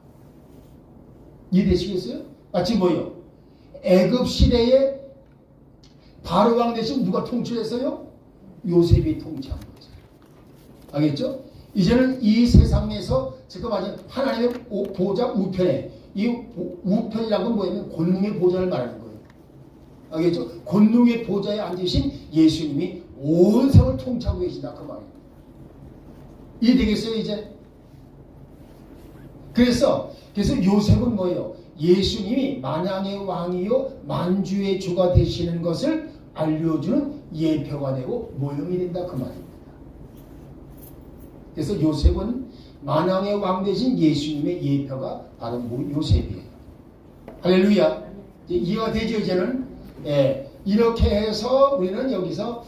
이해되시겠어요? 마치 뭐예요? 애굽 시대에 바로 왕 대신 누가 통치했어요? 요셉이 통치한 거죠. 알겠죠? 이제는 이 세상에서 지금 아직 하나님의 보좌 우편에 이 우편이라는 건 뭐냐면 권능의 보좌를 말하는 거예요. 알겠죠? 권능의 보좌에 앉으신 예수님이 온 세상을 통치하고 계신다 그 말이에요. 이해되겠어요 이제? 그래서 요셉은 뭐예요? 예수님이 만왕의 왕이요 만주의 주가 되시는 것을 알려주는 예표가 되고 모형이 된다 그 말입니다. 그래서 요셉은 만왕의 왕 되신 예수님의 예표가 바로 요셉이에요. 할렐루야. 이해가 되죠 이제는? 이렇게 해서 우리는 여기서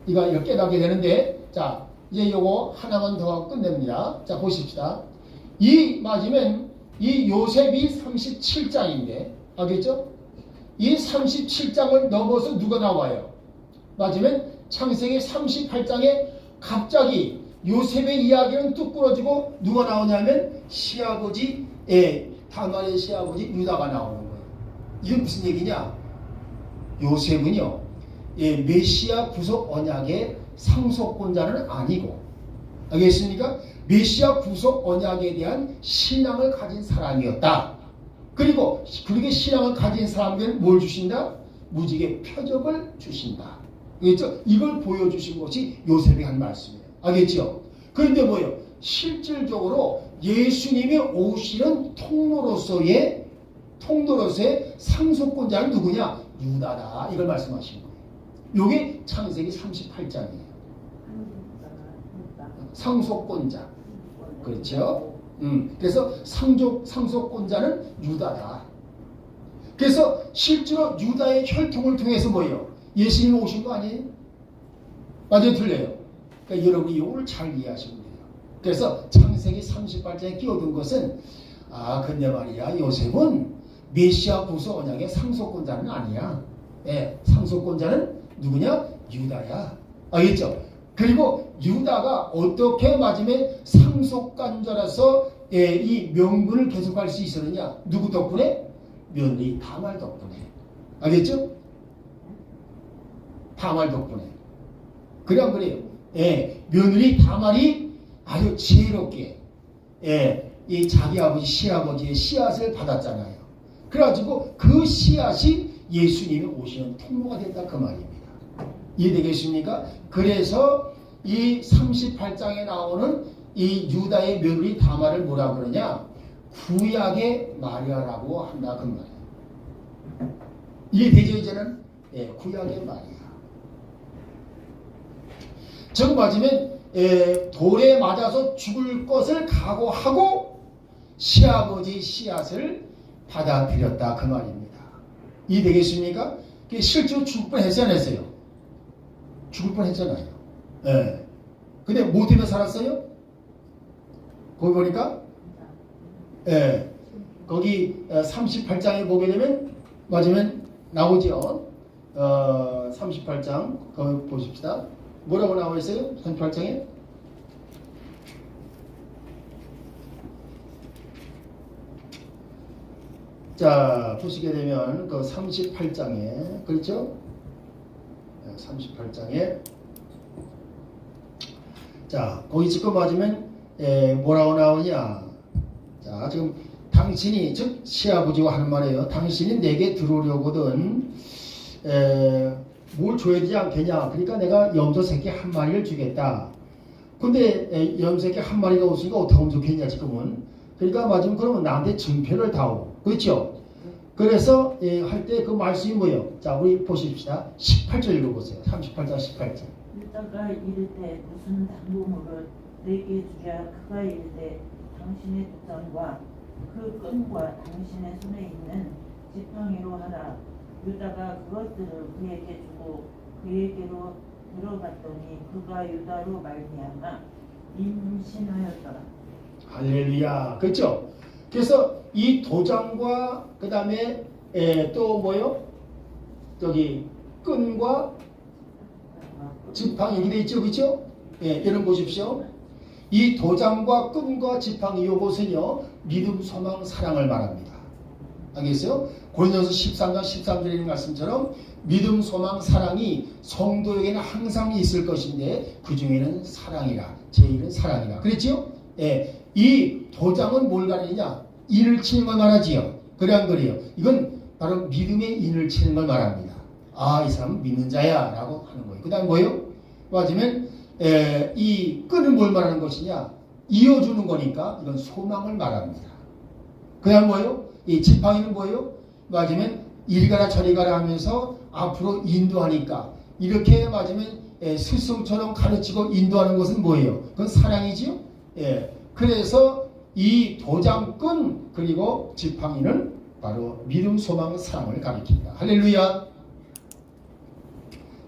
이거 깨닫게 되는데, 자 이제 요거 하나만 더 하고 끝냅니다. 자 보십시다. 이 맞으면 이 요셉이 37장인데 알겠죠? 이 37장을 넘어서 누가 나와요? 맞으면 창세기 38장에 갑자기 요셉의 이야기는 뚝 끊어지고 누가 나오냐면 시아버지, 다말의 시아버지 유다가 나오는 거예요. 이건 무슨 얘기냐? 요셉은요, 메시아 구속 언약의 상속권자는 아니고, 알겠습니까? 메시아 구속 언약에 대한 신앙을 가진 사람이었다. 그리고 그렇게 신앙을 가진 사람들은 뭘 주신다? 무지개 표적을 주신다. 알겠죠? 이걸 보여주신 것이 요셉이 한 말씀이에요. 알겠죠? 그런데 뭐예요? 실질적으로 예수님이 오시는 통로로서의 상속권자는 누구냐? 유다다. 이걸 말씀하신 거예요. 이게 창세기 38장이에요. 상속권자. 그렇죠? 그래서 상속권자는 유다다. 그래서 실제로 유다의 혈통을 통해서 뭐예요? 예수님이 오신 거 아니에요? 맞아요? 틀려요? 그러니까 여러분이 이걸 잘 이해하시면 돼요. 그래서 창세기 38장에 끼어든 것은 근데 말이야, 요셉은 메시아 구속 언약의 상속권자는 아니야. 상속권자는 누구냐? 유다야. 알겠죠? 그리고 유다가 어떻게 맞으면 상속관자라서 이 명분을 계속할 수 있었느냐? 누구 덕분에? 며느리 다말 덕분에. 알겠죠? 다말 덕분에. 그래 안 그래요? 며느리 다말이 아주 지혜롭게 이 자기 아버지 시아버지의 씨앗을 받았잖아요. 그래가지고 그 씨앗이 예수님이 오시는 통로가 됐다 그 말입니다. 이해되겠습니까? 그래서 이 38장에 나오는 이 유다의 며느리 다말을 뭐라 그러냐? 구약의 마리아라고 한다 그 말이에요. 이해되죠 이제는? 구약의 마리아. 즉 맞으면 돌에 맞아서 죽을 것을 각오하고 시아버지 씨앗을 받아들였다 그 말입니다. 이해되겠습니까? 실제로 죽을 뻔했지 않았어요? 죽을 뻔했잖아요. 근데 뭐 때문에 살았어요? 거기 보니까 거기 38장에 보게 되면 맞으면 나오죠. 38장 거기 보십시다. 뭐라고 나와 있어요? 38장에? 자, 보시게 되면 그 38장에 그렇죠? 38장에 자, 거기 지금 맞으면 뭐라고 나오냐? 자, 지금 당신이 즉 시아버지와 하는 말이에요. 당신이 내게 들어오려거든 뭘 줘야 되지 않겠냐? 그러니까 내가 염소 새끼 한 마리를 주겠다. 근데 염소 새끼 한 마리가 없으니까 어떻게 하면 좋겠냐 지금은. 그러니까 맞으면 그러면 나한테 증표를 다오. 그렇죠? 그래서 할 때 그 말씀이 뭐예요? 자, 우리 보십시다. 18절 읽어보세요. 38장 18절. 유다가 이르되 무슨 당분으로 내게 주랴. 그가 이르되 당신의 도장과 그 끈과 당신의 손에 있는 지팡이로 하라. 유다가 그것들을 그에게 주고 그에게로 들어갔더니 그가 유다로 말미암아 임신하였더라. 할렐루야. 그렇죠? 그래서 이 도장과 그 다음에 또 뭐요? 저기 끈과 지팡이 여기 돼 있죠, 그렇죠? 여러분 보십시오. 이 도장과 끈과 지팡이 이것은요 믿음, 소망, 사랑을 말합니다. 알겠어요? 고린도서 13장 13절에 있는 말씀처럼 믿음, 소망, 사랑이 성도에게는 항상 있을 것인데 그 중에는 사랑이라, 제일은 사랑이라. 그랬죠? 이 도장은 뭘 가리냐? 인을 치는 걸 말하지요. 그래 안 그래요? 이건 바로 믿음의 인을 치는 걸 말합니다. 이 사람은 믿는 자야 라고 하는 거예요. 그 다음 뭐예요? 맞으면 이 끈은 뭘 말하는 것이냐? 이어주는 거니까 이건 소망을 말합니다. 그 다음 뭐예요? 이 지팡이는 뭐예요? 맞으면 이리 가라 저리 가라 하면서 앞으로 인도하니까 이렇게 맞으면 스승처럼 가르치고 인도하는 것은 뭐예요? 그건 사랑이지요. 그래서 이 도장끈 그리고 지팡이는 바로 믿음, 소망, 사랑을 가리킵니다. 할렐루야.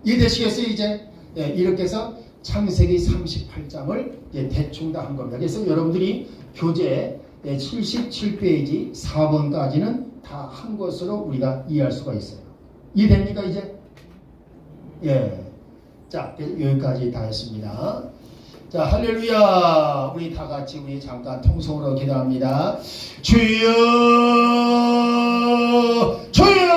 이해되시겠어요? 이제 이렇게 해서 창세기 38장을 대충 다 한 겁니다. 그래서 여러분들이 교재 77페이지 4번까지는 다 한 것으로 우리가 이해할 수가 있어요. 이해됩니까 이제? 예. 자, 여기까지 다 했습니다. 자, 할렐루야. 우리 다 같이 우리 잠깐 통성으로 기도합니다. 주여, 주여,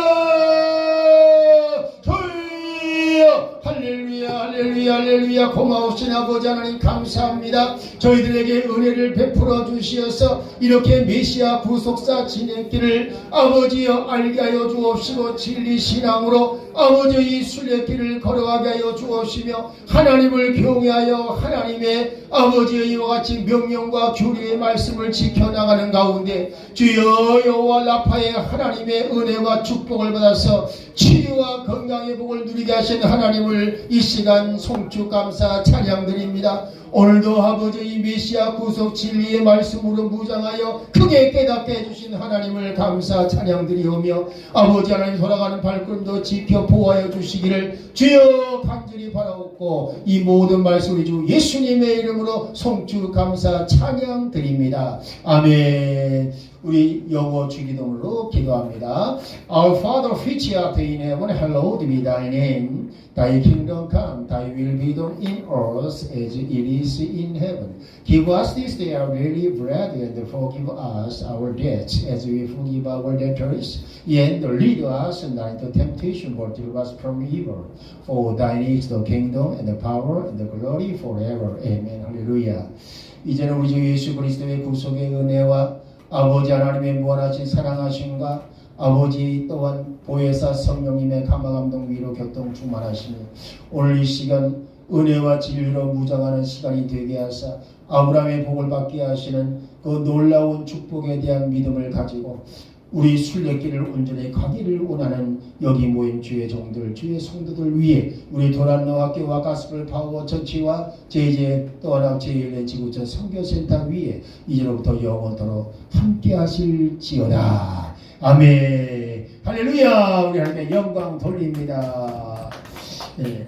주여. 할렐루야, 할렐루야, 할렐루야. 고마우신 아버지 하나님 감사합니다. 저희들에게 은혜를 베풀어 주시어서 이렇게 메시아 구속사 진행길을 아버지여 알게 하여 주옵시고 진리 신앙으로 아버지의 순례길을 걸어가게 하여 주옵시며 하나님을 경외하여 하나님의 아버지의 이와 같이 명령과 규례의 말씀을 지켜나가는 가운데 주여 여호와 라파의 하나님의 은혜와 축복을 받아서 치유와 건강의 복을 누리게 하신 하나님을 이 시간 송축 감사 찬양드립니다. 오늘도 아버지의 메시아 구속 진리의 말씀으로 무장하여 크게 깨닫게 해주신 하나님을 감사 찬양드리오며 아버지 하나님 돌아가는 발걸음도 지켜 보호하여 주시기를 주여 간절히 바라옵고 이 모든 말씀을 주 예수님의 이름으로 송축 감사 찬양드립니다. 아멘. 우리 영어 주기도문으로 기도합니다. Our Father which art in heaven, hallowed be thy name. Thy kingdom come, thy will be done in earth as it is in heaven. Give us this day our daily bread, and forgive us our debts as we forgive our debtors. And lead us not into temptation, but deliver us from evil. For thine is the kingdom, and the power, and the glory forever. Amen. 할렐루야. 이제는 우리 주 예수 그리스도의 구속의 은혜와 아버지 하나님의 무한하신 사랑하심과 아버지 또한 보혜사 성령님의 감화감동 위로 교통 충만하시며 오늘 이 시간 은혜와 진리로 무장하는 시간이 되게 하사 아브라함의 복을 받게 하시는 그 놀라운 축복에 대한 믿음을 가지고 우리 순례길을 온전히 가기를 원하는 여기 모인 주의 종들, 주의 성도들 위해 우리 도란노학교와 가스펠 파워 처치와 제제 또한 제1회 지구촌 선교센터 위에 이제로부터 영원토록 함께 하실지어다. 아멘. 할렐루야. 우리 하나님의 영광 돌립니다. 네.